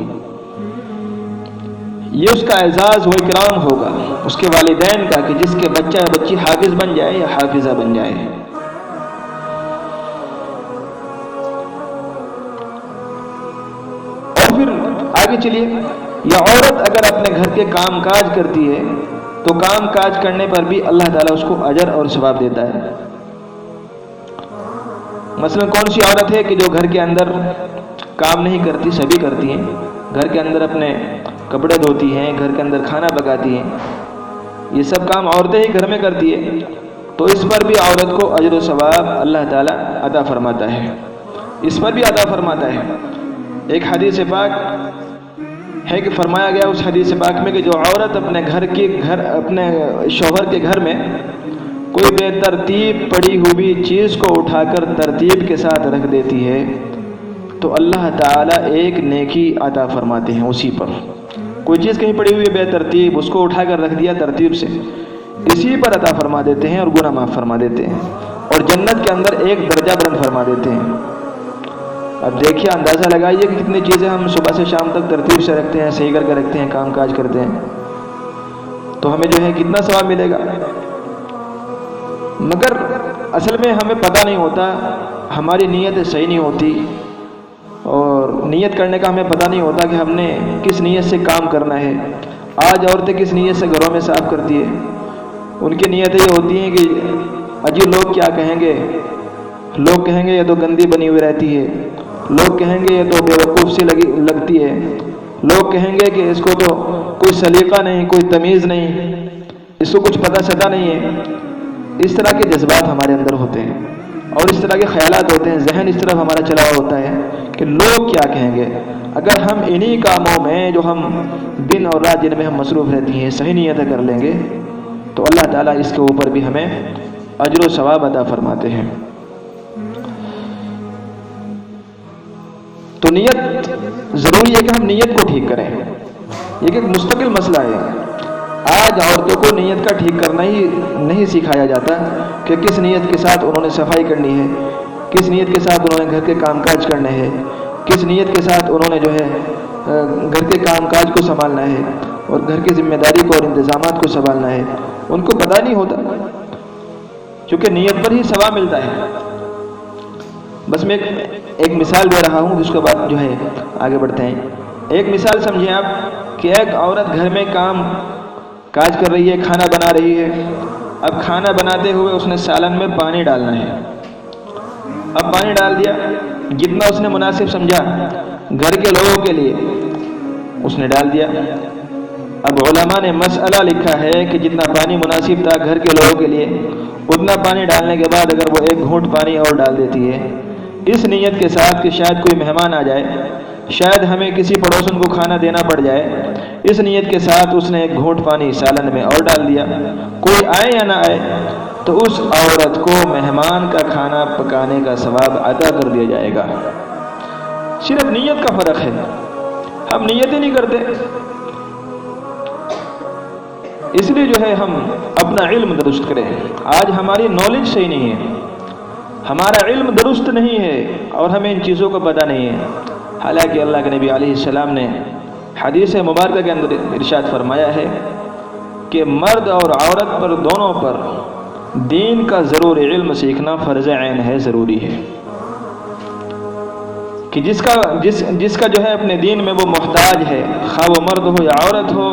یہ اس کا اعزاز و اکرام ہوگا اس کے والدین کا کہ جس کے بچہ یا بچی حافظ بن جائے یا حافظہ بن جائے. اور پھر آگے چلیے، یا عورت اگر اپنے گھر کے کام کاج کرتی ہے تو کام کاج کرنے پر بھی اللہ تعالیٰ اس کو اجر اور ثواب دیتا ہے. مثلا کون سی عورت ہے کہ جو گھر کے اندر کام نہیں کرتی؟ سبھی کرتی ہیں. گھر کے اندر اپنے کپڑے دھوتی ہیں، گھر کے اندر کھانا پکاتی ہیں، یہ سب کام عورتیں ہی گھر میں کرتی ہے، تو اس پر بھی عورت کو اجر و ثواب اللہ تعالیٰ عطا فرماتا ہے، اس پر بھی عطا فرماتا ہے. ایک حدیث پاک ہے کہ فرمایا گیا اس حدیث پاک میں کہ جو عورت اپنے شوہر کے گھر میں کوئی بے ترتیب پڑی ہوئی چیز کو اٹھا کر ترتیب کے ساتھ رکھ دیتی ہے تو اللہ تعالیٰ ایک نیکی عطا فرماتے ہیں اسی پر. کوئی چیز کہیں پڑی ہوئی بے ترتیب، اس کو اٹھا کر رکھ دیا ترتیب سے، اسی پر عطا فرما دیتے ہیں اور گناہ معاف فرما دیتے ہیں اور جنت کے اندر ایک درجہ بلند فرما دیتے ہیں. اب دیکھیے، اندازہ لگائیے کہ کتنی چیزیں ہم صبح سے شام تک ترتیب سے رکھتے ہیں، صحیح کر کے رکھتے ہیں، کام کاج کرتے ہیں، تو ہمیں جو ہے کتنا ثواب ملے گا. مگر اصل میں ہمیں پتہ نہیں ہوتا، ہماری نیت صحیح نہیں ہوتی، اور نیت کرنے کا ہمیں پتہ نہیں ہوتا کہ ہم نے کس نیت سے کام کرنا ہے. آج عورتیں کس نیت سے گھروں میں صاف کرتی ہے؟ ان کی نیتیں یہ ہوتی ہیں کہ اجی لوگ کیا کہیں گے، لوگ کہیں گے یہ تو گندی بنی ہوئی رہتی ہے، لوگ کہیں گے یہ تو بیوقوف سی لگتی ہے، لوگ کہیں گے کہ اس کو تو کوئی سلیقہ نہیں، کوئی تمیز نہیں، اس کو کچھ پتہ ستا نہیں ہے۔ اس طرح کے جذبات ہمارے اندر ہوتے ہیں اور اس طرح کے خیالات ہوتے ہیں، ذہن اس طرف ہمارا چلا ہوا ہوتا ہے کہ لوگ کیا کہیں گے۔ اگر ہم انہی کاموں میں جو ہم دن اور رات جن میں ہم مصروف رہتی ہیں صحیح نیتیں کر لیں گے تو اللہ تعالیٰ اس کے اوپر بھی ہمیں اجر و ثواب عطا فرماتے ہیں۔ تو نیت ضروری ہے کہ ہم نیت کو ٹھیک کریں، یہ ایک مستقل مسئلہ ہے۔ آج عورتوں کو نیت کا ٹھیک کرنا ہی نہیں سکھایا جاتا کہ کس نیت کے ساتھ انہوں نے صفائی کرنی ہے، کس نیت کے ساتھ انہوں نے گھر کے کام کاج کرنے ہیں، کس نیت کے ساتھ انہوں نے جو ہے گھر کے کام کاج کو سنبھالنا ہے اور گھر کی ذمہ داری کو اور انتظامات کو سنبھالنا ہے۔ ان کو پتہ نہیں ہوتا، کیونکہ نیت پر ہی ثواب ملتا ہے۔ بس میں ایک مثال دے رہا ہوں جس کے بعد جو ہے آگے بڑھتے ہیں۔ ایک مثال سمجھیں آپ کہ ایک عورت گھر میں کام کاج کر رہی ہے، کھانا بنا رہی ہے۔ اب کھانا بناتے ہوئے اس نے سالن میں پانی ڈالنا ہے۔ اب پانی ڈال دیا، جتنا اس نے مناسب سمجھا گھر کے لوگوں کے لیے اس نے ڈال دیا۔ اب علماء نے مسئلہ لکھا ہے کہ جتنا پانی مناسب تھا گھر کے لوگوں کے لیے اتنا پانی ڈالنے کے بعد اگر وہ ایک گھونٹ پانی اور ڈال دیتی ہے اس نیت کے ساتھ کہ شاید کوئی مہمان آ جائے، شاید ہمیں کسی پڑوسن کو کھانا دینا پڑ جائے، اس نیت کے ساتھ اس نے ایک گھونٹ پانی سالن میں اور ڈال دیا، کوئی آئے یا نہ آئے تو اس عورت کو مہمان کا کھانا پکانے کا ثواب عطا کر دیا جائے گا۔ صرف نیت کا فرق ہے، ہم نیت ہی نہیں کرتے، اس لیے جو ہے ہم اپنا علم درست کریں۔ آج ہماری نالج صحیح نہیں ہے، ہمارا علم درست نہیں ہے اور ہمیں ان چیزوں کا پتہ نہیں ہے۔ حالانکہ اللہ کے نبی علیہ السلام نے حدیث مبارکہ کے اندر ارشاد فرمایا ہے کہ مرد اور عورت پر دونوں پر دین کا ضرور علم سیکھنا فرض عین ہے، ضروری ہے کہ جس کا جو ہے اپنے دین میں وہ محتاج ہے، خواہ وہ مرد ہو یا عورت ہو،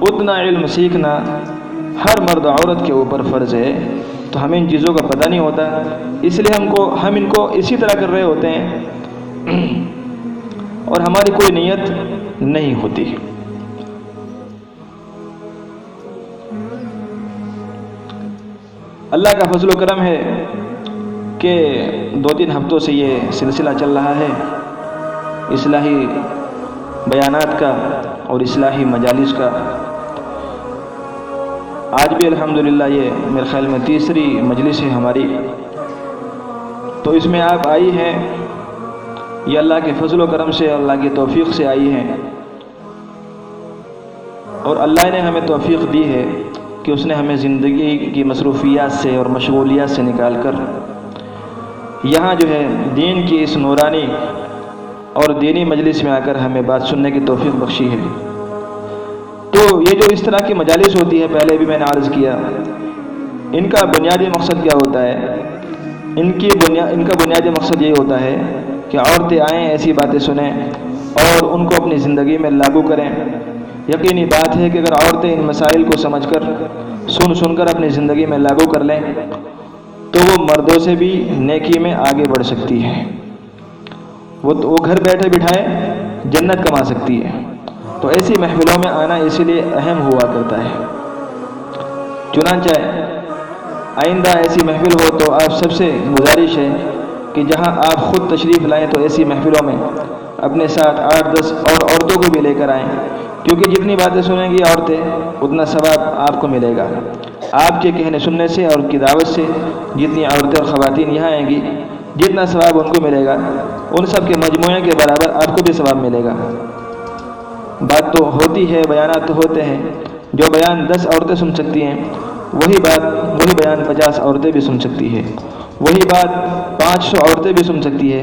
اتنا علم سیکھنا ہر مرد و عورت کے اوپر فرض ہے۔ تو ہمیں ان چیزوں کا پتہ نہیں ہوتا، اس لیے ہم ان کو اسی طرح کر رہے ہوتے ہیں اور ہماری کوئی نیت نہیں ہوتی۔ اللہ کا فضل و کرم ہے کہ 2-3 ہفتوں سے یہ سلسلہ چل رہا ہے اصلاحی بیانات کا اور اصلاحی مجالس کا۔ آج بھی الحمدللہ یہ میرے خیال میں 3ری مجلس ہے ہماری، تو اس میں آپ آئی ہیں، یہ اللہ کے فضل و کرم سے، اللہ کی توفیق سے آئی ہیں، اور اللہ نے ہمیں توفیق دی ہے کہ اس نے ہمیں زندگی کی مصروفیات سے اور مشغولیات سے نکال کر یہاں جو ہے دین کی اس نورانی اور دینی مجلس میں آ کر ہمیں بات سننے کی توفیق بخشی ہے۔ تو یہ جو اس طرح کی مجالس ہوتی ہے، پہلے بھی میں نے عرض کیا، ان کا بنیادی مقصد کیا ہوتا ہے؟ ان کا بنیادی مقصد یہ ہوتا ہے کہ عورتیں آئیں، ایسی باتیں سنیں اور ان کو اپنی زندگی میں لاگو کریں۔ یقینی بات ہے کہ اگر عورتیں ان مسائل کو سمجھ کر سن کر اپنی زندگی میں لاگو کر لیں تو وہ مردوں سے بھی نیکی میں آگے بڑھ سکتی ہے، وہ گھر بیٹھے بٹھائے جنت کما سکتی ہے۔ تو ایسی محفلوں میں آنا اسی لیے اہم ہوا کرتا ہے۔ چنانچہ آئندہ ایسی محفل ہو تو آپ سب سے گزارش ہے کہ جہاں آپ خود تشریف لائیں تو ایسی محفلوں میں اپنے ساتھ 8-10 اور عورتوں کو بھی لے کر آئیں، کیونکہ جتنی باتیں سنیں گی عورتیں اتنا ثواب آپ کو ملے گا۔ آپ کے کہنے سننے سے اور کی دعوت سے جتنی عورتیں اور خواتین یہاں آئیں گی جتنا ثواب ان کو ملے گا ان سب کے مجموعے کے برابر آپ کو بھی ثواب ملے گا۔ بات تو ہوتی ہے، بیانات تو ہوتے ہیں، جو بیان 10 عورتیں سن سکتی ہیں وہی بیان 50 عورتیں بھی سن سکتی ہے، وہی بات 500 عورتیں بھی سن سکتی ہے،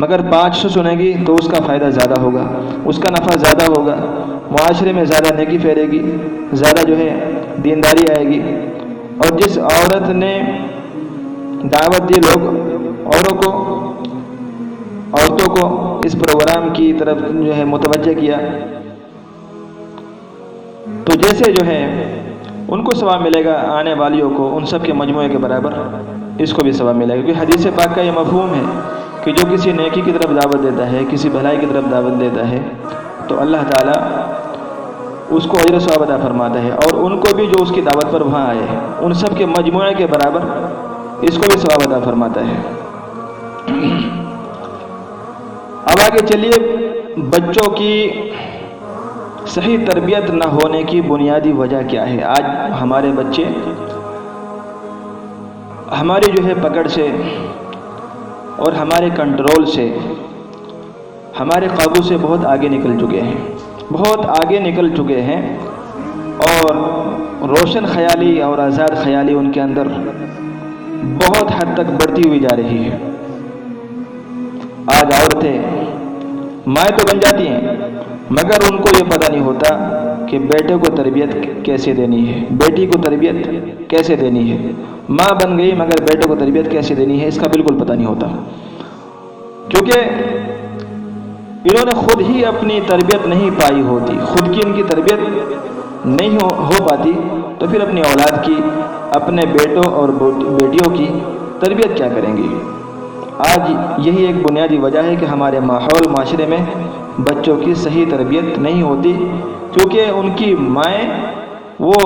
مگر 500 سنیں گی تو اس کا فائدہ زیادہ ہوگا، اس کا نفع زیادہ ہوگا، معاشرے میں زیادہ نیکی پھیلے گی، زیادہ جو ہے دینداری آئے گی۔ اور جس عورت نے دعوت دی عورتوں کو اس پروگرام کی طرف جو ہے متوجہ کیا، تو جیسے جو ہے ان کو ثواب ملے گا، آنے والیوں کو ان سب کے مجموعے کے برابر اس کو بھی ثواب ملے گا، کیونکہ حدیث پاک کا یہ مفہوم ہے کہ جو کسی نیکی کی طرف دعوت دیتا ہے، کسی بھلائی کی طرف دعوت دیتا ہے، تو اللہ تعالیٰ اس کو اجر و ثواب عطا فرماتا ہے، اور ان کو بھی جو اس کی دعوت پر وہاں آئے ان سب کے مجموعے کے برابر اس کو بھی ثواب عطا فرماتا ہے۔ اب آگے چلیے، بچوں کی صحیح تربیت نہ ہونے کی بنیادی وجہ کیا ہے۔ آج ہمارے بچے ہماری جو ہے پکڑ سے اور ہمارے کنٹرول سے، ہمارے قابو سے بہت آگے نکل چکے ہیں، بہت آگے نکل چکے ہیں، اور روشن خیالی اور آزاد خیالی ان کے اندر بہت حد تک بڑھتی ہوئی جا رہی ہے۔ آج عورتیں مائیں تو بن جاتی ہیں، مگر ان کو یہ پتہ نہیں ہوتا کہ بیٹے کو تربیت کیسے دینی ہے، بیٹی کو تربیت کیسے دینی ہے۔ ماں بن گئی مگر بیٹے کو تربیت کیسے دینی ہے اس کا بالکل پتہ نہیں ہوتا، کیونکہ انہوں نے خود ہی اپنی تربیت نہیں پائی ہوتی، خود کی ان کی تربیت نہیں ہو پاتی، تو پھر اپنی اولاد کی، اپنے بیٹوں اور بیٹیوں کی تربیت کیا کریں گی۔ آج یہی ایک بنیادی وجہ ہے کہ ہمارے ماحول معاشرے میں بچوں کی صحیح تربیت نہیں ہوتی، کیونکہ ان کی مائیں وہ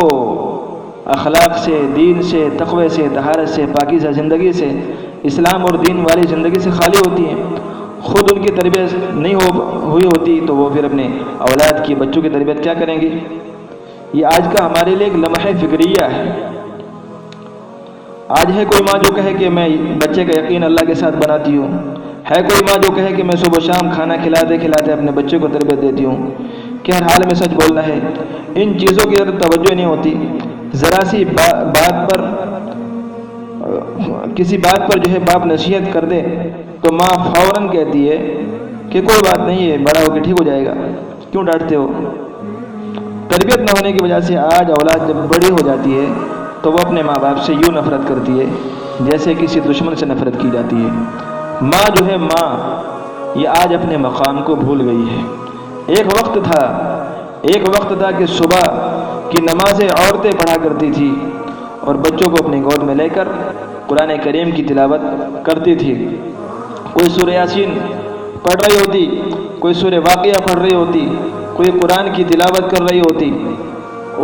اخلاق سے، دین سے، تقوی سے، طہارت سے، پاکیزہ زندگی سے، اسلام اور دین والی زندگی سے خالی ہوتی ہیں، خود ان کی تربیت نہیں ہوئی ہوتی، تو وہ پھر اپنے اولاد کی، بچوں کی تربیت کیا کریں گی۔ یہ آج کا ہمارے لیے ایک لمحہ فکریہ ہے۔ آج ہے کوئی ماں جو کہے کہ میں بچے کا یقین اللہ کے ساتھ بناتی ہوں، ہے کوئی ماں جو کہے کہ میں صبح شام کھانا کھلاتے کھلاتے اپنے بچے کو تربیت دیتی ہوں، کہ ہر حال میں سچ بولنا ہے۔ ان چیزوں کی طرف توجہ نہیں ہوتی، ذرا سی بات پر، کسی بات پر جو ہے باپ نصیحت کر دے تو ماں فوراً کہتی ہے کہ کوئی بات نہیں ہے، بڑا ہو کے ٹھیک ہو جائے گا، کیوں ڈانٹتے ہو۔ تربیت نہ ہونے کی وجہ سے آج اولاد جب بڑی ہو جاتی ہے تو وہ اپنے ماں باپ سے یوں نفرت کرتی ہے جیسے کسی دشمن سے نفرت کی جاتی ہے۔ ماں جو ہے، ماں یہ آج اپنے مقام کو بھول گئی ہے۔ ایک وقت تھا کہ صبح کی نمازیں عورتیں پڑھا کرتی تھی اور بچوں کو اپنی گود میں لے کر قرآن کریم کی تلاوت کرتی تھی، کوئی سورہ یاسین پڑھ رہی ہوتی، کوئی سورہ واقعہ پڑھ رہی ہوتی، کوئی قرآن کی تلاوت کر رہی ہوتی۔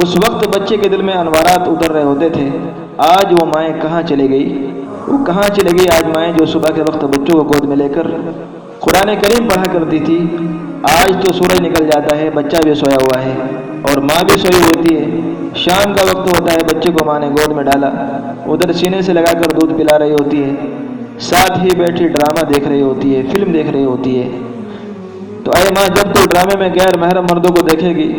اس وقت بچے کے دل میں انوارات اتر رہے ہوتے تھے۔ آج وہ مائیں کہاں چلی گئی، وہ کہاں چلی گئی آج مائیں جو صبح کے وقت بچوں کو گود میں لے کر قرآن کریم پڑھا کرتی تھی۔ آج تو سورج نکل جاتا ہے، بچہ بھی سویا ہوا ہے اور ماں بھی سوئی ہوتی ہے، شام کا وقت ہوتا ہے، بچے کو ماں نے گود میں ڈالا، ادھر سینے سے لگا کر دودھ پلا رہی ہوتی ہے، ساتھ ہی بیٹھی ڈرامہ دیکھ رہی ہوتی ہے، فلم دیکھ رہی ہوتی ہے۔ تو اے ماں، جب تو ڈرامے میں غیر محرم مردوں کو دیکھے گی،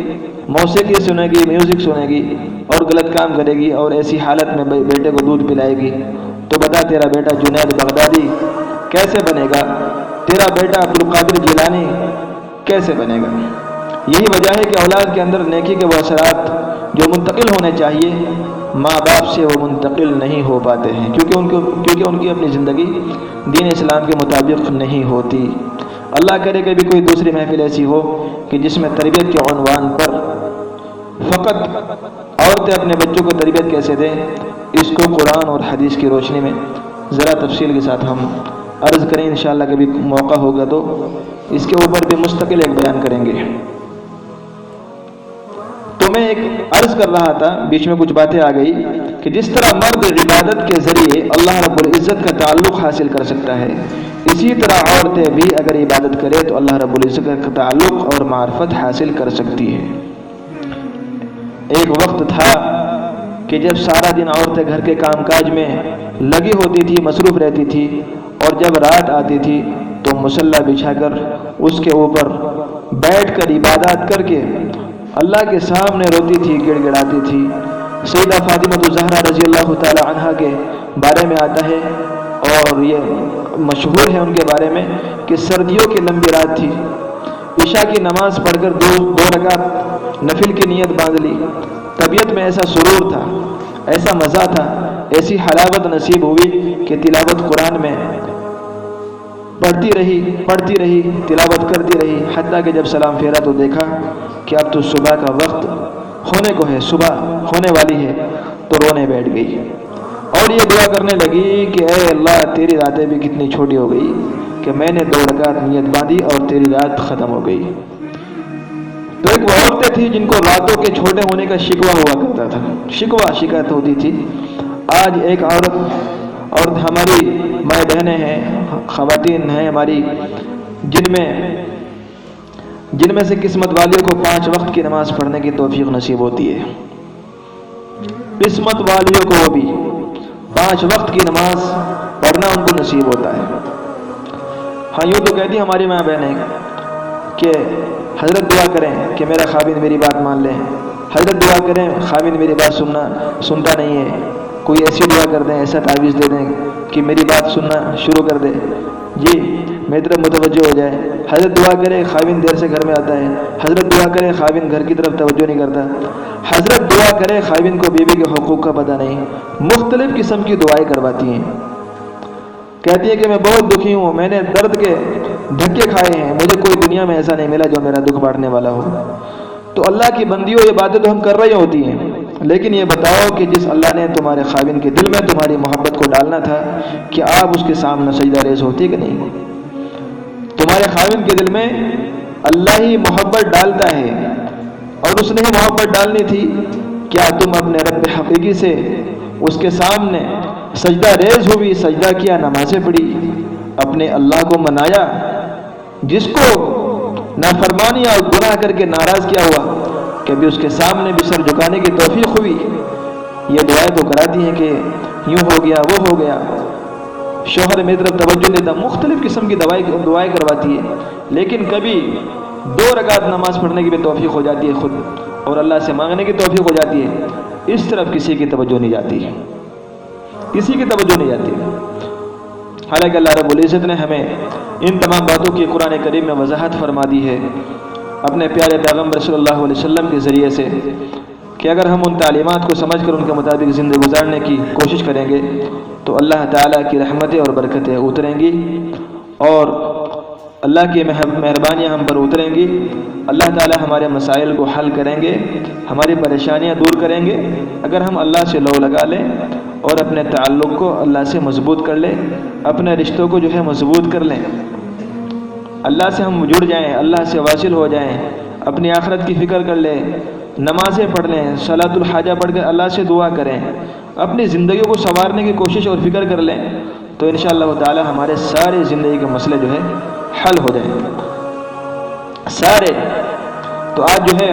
موسیقی سنے گی، میوزک سنے گی اور غلط کام کرے گی اور ایسی حالت میں بیٹے کو دودھ پلائے گی، تو بتا تیرا بیٹا جنید بغدادی کیسے بنے گا، تیرا بیٹا عبدالقادر جیلانی کیسے بنے گا۔ یہی وجہ ہے کہ اولاد کے اندر نیکی کے وہ اثرات جو منتقل ہونے چاہیے ماں باپ سے وہ منتقل نہیں ہو پاتے ہیں، کیونکہ ان کی اپنی زندگی دین اسلام کے مطابق نہیں ہوتی۔ اللہ کرے کہ بھی کوئی دوسری محفل ایسی ہو کہ جس میں تربیت کے عنوان پر فقط عورتیں اپنے بچوں کو تربیت کیسے دیں، اس کو قرآن اور حدیث کی روشنی میں ذرا تفصیل کے ساتھ ہم عرض کریں۔ انشاءاللہ کبھی موقع ہوگا تو اس کے اوپر بھی مستقل ایک بیان کریں گے۔ تو میں ایک عرض کر رہا تھا، بیچ میں کچھ باتیں آ گئی کہ جس طرح مرد عبادت کے ذریعے اللہ رب العزت کا تعلق حاصل کر سکتا ہے، اسی طرح عورتیں بھی اگر عبادت کرے تو اللہ رب العزت کا تعلق اور معرفت حاصل کر سکتی ہے۔ ایک وقت تھا کہ جب سارا دن عورتیں گھر کے کام کاج میں لگی ہوتی تھی، مصروف رہتی تھی، اور جب رات آتی تھی تو مصلی بچھا کر اس کے اوپر بیٹھ کر عبادات کر کے اللہ کے سامنے روتی تھی، گڑ گڑاتی تھی۔ سیدہ فاطمہ الزہرا رضی اللہ تعالی عنہا کے بارے میں آتا ہے اور یہ مشہور ہے ان کے بارے میں کہ سردیوں کی لمبی رات تھی، عشاء کی نماز پڑھ کر دو رکعت نفل کی نیت باندھ لی، طبیعت میں ایسا سرور تھا، ایسا مزہ تھا، ایسی حلاوت نصیب ہوئی کہ تلاوت قرآن میں پڑھتی رہی، تلاوت کرتی رہی، حتیٰ کہ جب سلام پھیرا تو دیکھا کہ اب تو صبح کا وقت ہونے کو ہے، صبح ہونے والی ہے، تو رونے بیٹھ گئی اور یہ دعا کرنے لگی کہ اے اللہ تیری راتیں بھی کتنی چھوٹی ہو گئی کہ میں نے 2 رکعت نیت باندھی اور تیری رات ختم ہو گئی۔ تو ایک وہ عورتیں تھیں جن کو راتوں کے چھوٹے ہونے کا شکوہ ہوا کرتا تھا، شکایت ہوتی تھی۔ آج ایک عورت اور ہماری مائیں بہنیں ہیں، خواتین ہیں ہماری، جن میں سے قسمت والیوں کو 5 وقت کی نماز پڑھنے کی توفیق نصیب ہوتی ہے، قسمت والیوں کو وہ بھی 5 وقت کی نماز پڑھنا ان کو نصیب ہوتا ہے۔ ہاں یوں تو کہتی ہماری ماں بہنیں کہ حضرت دعا کریں کہ میرا خاوند میری بات مان لے، حضرت دعا کریں خاوند میری بات سنتا نہیں ہے، کوئی ایسی دعا کر دیں، ایسا تعویذ دے دیں کہ میری بات سننا شروع کر دے، جی میری طرف متوجہ ہو جائے۔ حضرت دعا کرے خاوند دیر سے گھر میں آتا ہے، حضرت دعا کرے خاوند گھر کی طرف توجہ نہیں کرتا، حضرت دعا کرے خاوند کو بیوی کے حقوق کا پتہ نہیں۔ مختلف قسم کی دعائیں کرواتی ہیں، کہتی ہے کہ میں بہت دکھی ہوں، میں نے درد کے دھکے کھائے ہیں، مجھے کوئی دنیا میں ایسا نہیں ملا جو میرا دکھ بانٹنے والا ہو۔ تو اللہ کی بندیوں یہ باتیں تو ہم کر رہی ہوتی ہیں، لیکن یہ بتاؤ کہ جس اللہ نے تمہارے خاوند کے دل میں تمہاری محبت کو ڈالنا تھا، کہ آپ اس کے سامنے سجدہ ریز ہوتی کہ نہیں؟ تمہارے خاوند کے دل میں اللہ ہی محبت ڈالتا ہے، اور اس نے ہی محبت ڈالنی تھی۔ کیا تم اپنے رب حقیقی سے اس کے سامنے سجدہ ریز ہوئی، سجدہ کیا، نمازیں پڑھی، اپنے اللہ کو منایا؟ جس کو نافرمانی اور گناہ کر کے ناراض کیا ہوا، کبھی اس کے سامنے بھی سر جھکانے کی توفیق ہوئی؟ یہ دعائیں تو کراتی ہیں کہ یوں ہو گیا وہ ہو گیا، شوہر میری طرف توجہ نہیں دیتا، مختلف قسم کی دعائیں کرواتی ہے، لیکن کبھی 2 رکعت نماز پڑھنے کی بھی توفیق ہو جاتی ہے خود، اور اللہ سے مانگنے کی توفیق ہو جاتی ہے، اس طرف کسی کی توجہ نہیں جاتی، کسی کی توجہ نہیں جاتی۔ حالانکہ اللہ رب العزت نے ہمیں ان تمام باتوں کی قرآن کریم میں وضاحت فرما دی ہے اپنے پیارے پیغمبر صلی اللہ علیہ وسلم کے ذریعے سے، کہ اگر ہم ان تعلیمات کو سمجھ کر ان کے مطابق زندگی گزارنے کی کوشش کریں گے تو اللہ تعالیٰ کی رحمتیں اور برکتیں اتریں گی، اور اللہ کی مہربانیاں ہم پر اتریں گی، اللہ تعالیٰ ہمارے مسائل کو حل کریں گے، ہماری پریشانیاں دور کریں گے، اگر ہم اللہ سے لو لگا لیں اور اپنے تعلق کو اللہ سے مضبوط کر لیں، اپنے رشتوں کو جو ہے مضبوط کر لیں، اللہ سے ہم جڑ جائیں، اللہ سے واصل ہو جائیں، اپنی آخرت کی فکر کر لیں، نمازیں پڑھ لیں، صلاۃ الحاجہ پڑھ کر اللہ سے دعا کریں، اپنی زندگی کو سنوارنے کی کوشش اور فکر کر لیں، تو انشاءاللہ تعالی ہمارے سارے زندگی کے مسئلے جو ہے حل ہو جائیں سارے۔ تو آج جو ہے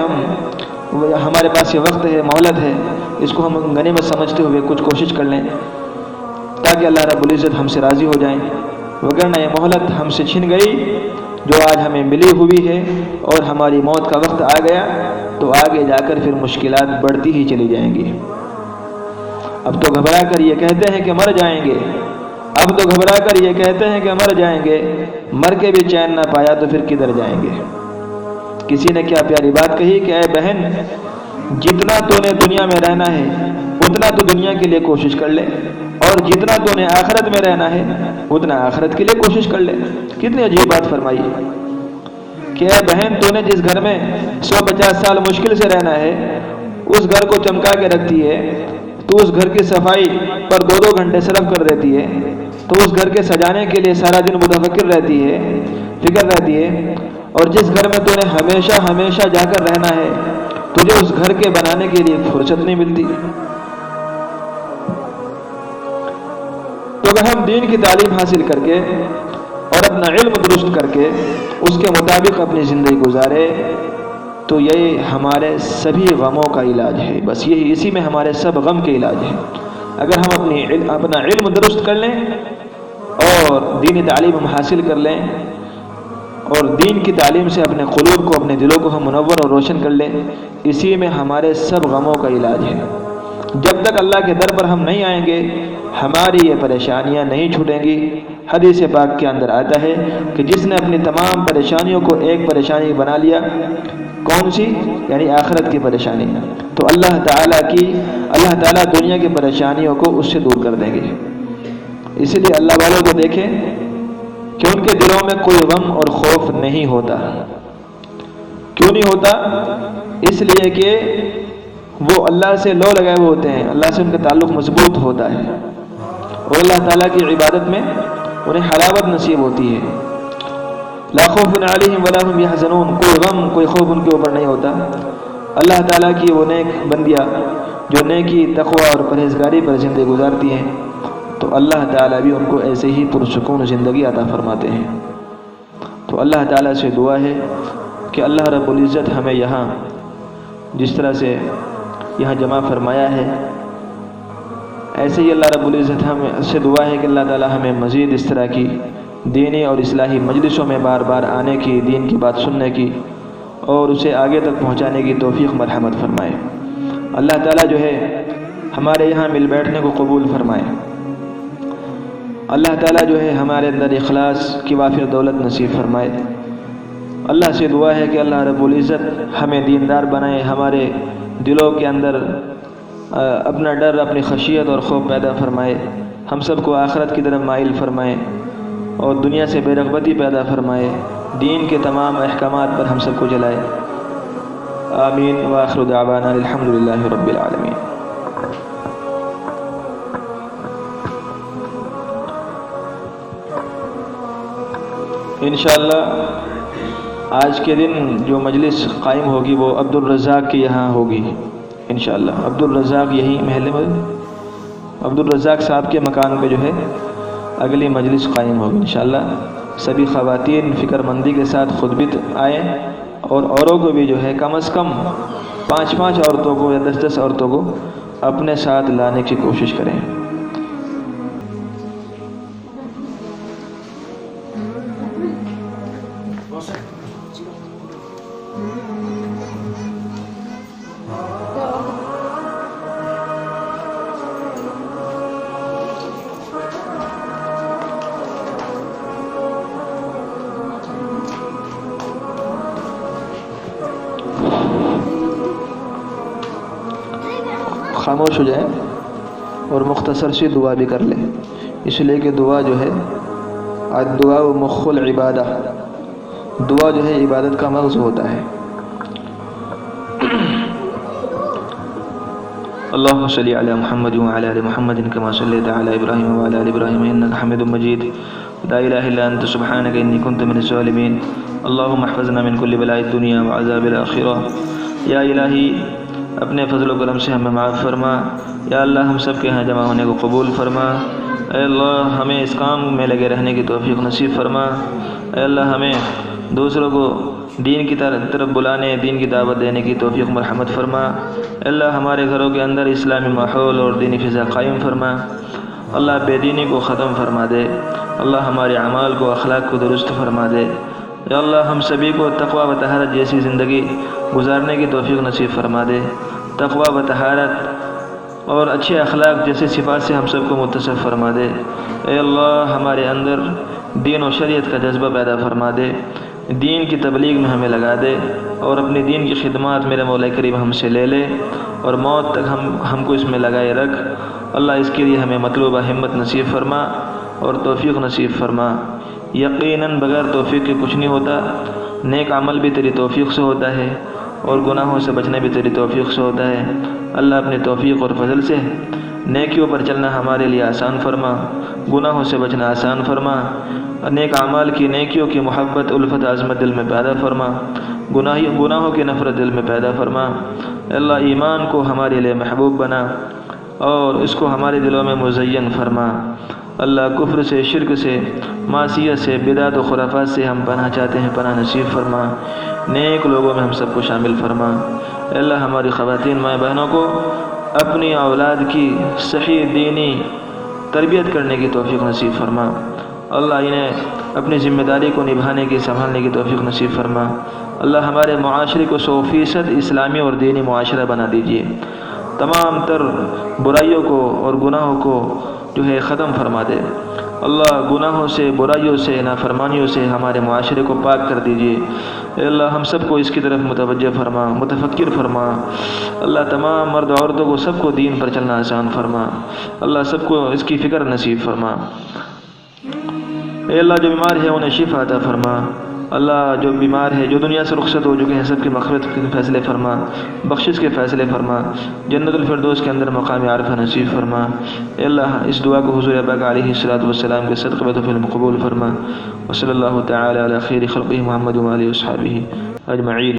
ہمارے پاس یہ وقت ہے، مہلت ہے، اس کو ہم غنیمت سمجھتے ہوئے کچھ کوشش کر لیں تاکہ اللہ رب العزت ہم سے راضی ہو جائیں، وگرنہ یہ مہلت ہم سے چھن گئی جو آج ہمیں ملی ہوئی ہے، اور ہماری موت کا وقت آ گیا تو آگے جا کر پھر مشکلات بڑھتی ہی چلی جائیں گی۔ اب تو گھبرا کر یہ کہتے ہیں کہ مر جائیں گے، اب تو گھبرا کر یہ کہتے ہیں کہ مر جائیں گے، مر کے بھی چین نہ پایا تو پھر کدھر جائیں گے؟ کسی نے کیا پیاری بات کہی کہ اے بہن، جتنا تو نے دنیا میں رہنا ہے اتنا تو دنیا کے لیے کوشش کر لے، اور جتنا تو نے آخرت میں رہنا ہے اتنا آخرت کے لیے کوشش کر لے۔ کتنی عجیب بات فرمائی کہ اے بہن، تو نے جس گھر میں 150 سال مشکل سے رہنا ہے، اس گھر کو چمکا کے رکھتی ہے، تو اس گھر کی صفائی پر 2-2 گھنٹے صرف کر دیتی ہے، تو اس گھر کے سجانے کے لیے سارا دن متفکر رہتی ہے، فکر رہتی ہے، اور جس گھر میں تو نے ہمیشہ ہمیشہ جا کر رہنا ہے، تجھے اس گھر کے بنانے کے لیے فرصت نہیں ملتی۔ تو اگر ہم دین کی تعلیم حاصل کر کے اور اپنا علم درست کر کے اس کے مطابق اپنی زندگی گزارے تو یہ ہمارے سبھی غموں کا علاج ہے، بس یہی اسی میں ہمارے سب غم کے علاج ہے۔ اگر ہم اپنا علم درست کر لیں اور دینی تعلیم ہم حاصل کر لیں، اور دین کی تعلیم سے اپنے قلوب کو، اپنے دلوں کو ہم منور اور روشن کر لیں، اسی میں ہمارے سب غموں کا علاج ہے۔ جب تک اللہ کے در پر ہم نہیں آئیں گے ہماری یہ پریشانیاں نہیں چھوٹیں گی۔ حدیث پاک کے اندر آتا ہے کہ جس نے اپنی تمام پریشانیوں کو ایک پریشانی بنا لیا، کون سی؟ یعنی آخرت کی پریشانی، تو اللہ تعالیٰ دنیا کی پریشانیوں کو اس سے دور کر دیں گے۔ اسی لیے اللہ والوں کو دیکھیں کہ ان کے دلوں میں کوئی غم اور خوف نہیں ہوتا۔ کیوں نہیں ہوتا؟ اس لیے کہ وہ اللہ سے لو لگائے ہوئے ہوتے ہیں، اللہ سے ان کا تعلق مضبوط ہوتا ہے، اور اللہ تعالیٰ کی عبادت میں انہیں حلاوت نصیب ہوتی ہے۔ لا خوف علیہم ولا هم یحزنون، کوئی غم کوئی خوف ان کے اوپر نہیں ہوتا۔ اللہ تعالیٰ کی وہ نیک بندیاں جو نیکی تقوی اور پرہیزگاری پر زندگی گزارتی ہیں، تو اللہ تعالیٰ بھی ان کو ایسے ہی پرسکون زندگی عطا فرماتے ہیں۔ تو اللہ تعالیٰ سے دعا ہے کہ اللہ رب العزت ہمیں یہاں جس طرح سے یہاں جمع فرمایا ہے، ایسے ہی اللہ رب العزت ہمیں سے دعا ہے کہ اللہ تعالیٰ ہمیں مزید اس طرح کی دینی اور اصلاحی مجلسوں میں بار بار آنے کی، دین کی بات سننے کی اور اسے آگے تک پہنچانے کی توفیق مرحمت فرمائے۔ اللہ تعالیٰ جو ہے ہمارے یہاں مل بیٹھنے کو قبول فرمائے۔ اللہ تعالیٰ جو ہے ہمارے اندر اخلاص کی وافر دولت نصیب فرمائے۔ اللہ سے دعا ہے کہ اللہ رب العزت ہمیں دیندار بنائے، ہمارے دلوں کے اندر اپنا ڈر، اپنی خشیت اور خوف پیدا فرمائے، ہم سب کو آخرت کی طرف مائل فرمائے اور دنیا سے بے رغبتی پیدا فرمائے، دین کے تمام احکامات پر ہم سب کو جلائے۔ آمین وآخر دعوانا الحمدللہ رب العالمین۔ انشاءاللہ آج کے دن جو مجلس قائم ہوگی وہ عبد الرزاق کے یہاں ہوگی انشاءاللہ۔ عبد الرزاق یہی محلے میں عبد الرزاق صاحب کے مکان پہ جو ہے اگلی مجلس قائم ہوگی انشاءاللہ۔ سبھی خواتین فکر مندی کے ساتھ خود بھی آئیں اور اوروں کو بھی جو ہے کم از کم 5 عورتوں کو یا 10 عورتوں کو اپنے ساتھ لانے کی کوشش کریں۔ خاموش ہو جائیں اور مختصر سی دعا بھی کر لیں، اس لیے کہ دعا جو ہے الدعاء مخ العبادہ، دعا جو ہے عبادت کا مغز ہوتا ہے۔ اللهم صل على محمد وعلى آل محمد كما صليت على إبراهيم وعلى آل إبراهيم إنك حميد مجيد لا إله إلا أنت سبحانك إني كنت من الظالمين اللهم احفظنا من كل بلاء الدنيا وعذاب الآخرة۔ یا الہی اپنے فضل و کرم سے ہمیں معاف فرما، یا اللہ ہم سب کے یہاں جمع ہونے کو قبول فرما، اے اللہ ہمیں اس کام میں لگے رہنے کی توفیق نصیب فرما، اے اللہ ہمیں دوسروں کو دین کی طرف بلانے، دین کی دعوت دینے کی توفیق مرحمت فرما، اے اللہ ہمارے گھروں کے اندر اسلامی ماحول اور دینی فضا قائم فرما، اللہ بے دینی کو ختم فرما دے، اللہ ہمارے اعمال کو، اخلاق کو درست فرما دے، یا اللہ ہم سبھی کو تقوی و طہارت جیسی زندگی گزارنے کی توفیق نصیب فرما دے، تقوی و طہارت اور اچھے اخلاق جیسے صفات سے ہم سب کو متصف فرما دے، اے اللہ ہمارے اندر دین و شریعت کا جذبہ پیدا فرما دے، دین کی تبلیغ میں ہمیں لگا دے اور اپنی دین کی خدمات میرے مولا کریم ہم سے لے لے اور موت تک ہم کو اس میں لگائے رکھ، اللہ اس کے لیے ہمیں مطلوبہ ہمت نصیب فرما اور توفیق نصیب فرما۔ یقیناً بغیر توفیق کے کچھ نہیں ہوتا، نیک عمل بھی تیری توفیق سے ہوتا ہے اور گناہوں سے بچنا بھی تیری توفیق سے ہوتا ہے، اللہ اپنے توفیق اور فضل سے نیکیوں پر چلنا ہمارے لیے آسان فرما، گناہوں سے بچنا آسان فرما، نیک اعمال کی، نیکیوں کی محبت، الفت، عظمت دل میں پیدا فرما، گناہوں کی نفرت دل میں پیدا فرما، اللہ ایمان کو ہمارے لیے محبوب بنا اور اس کو ہمارے دلوں میں مزین فرما، اللہ کفر سے، شرک سے، معصیت سے، بدعت و خرافات سے ہم پناہ چاہتے ہیں، پناہ نصیب فرما، نیک لوگوں میں ہم سب کو شامل فرما، اے اللہ ہماری خواتین مائیں بہنوں کو اپنی اولاد کی صحیح دینی تربیت کرنے کی توفیق نصیب فرما، اللہ انہیں اپنی ذمہ داری کو نبھانے کی، سنبھالنے کی توفیق نصیب فرما، اللہ ہمارے معاشرے کو 100% اسلامی اور دینی معاشرہ بنا دیجیے، تمام تر برائیوں کو اور گناہوں کو جو ہے ختم فرما دے، اللہ گناہوں سے، برائیوں سے، نافرمانیوں سے ہمارے معاشرے کو پاک کر دیجیے، اے اللہ ہم سب کو اس کی طرف متوجہ فرما، متفکر فرما، اللہ تمام مرد عورتوں کو سب کو دین پر چلنا آسان فرما، اللہ سب کو اس کی فکر نصیب فرما، اے اللہ جو بیمار ہے انہیں شفا عطا فرما، اللہ جو بیمار ہے، جو دنیا سے رخصت ہو چکے ہیں، سب کی مغفرت کے فیصلے فرما، بخشش کے فیصلے فرما، جنت الفردوس کے اندر مقام عارفہ نصیب فرما۔ اے اللہ اس دعا کو حضور پاک علیہ الصلوۃ والسلام کے صدقے میں تو قبول فرما۔ وصلی اللہ تعالی علی خیر خلقہ محمد و آلہ و صحبہ اجمعین۔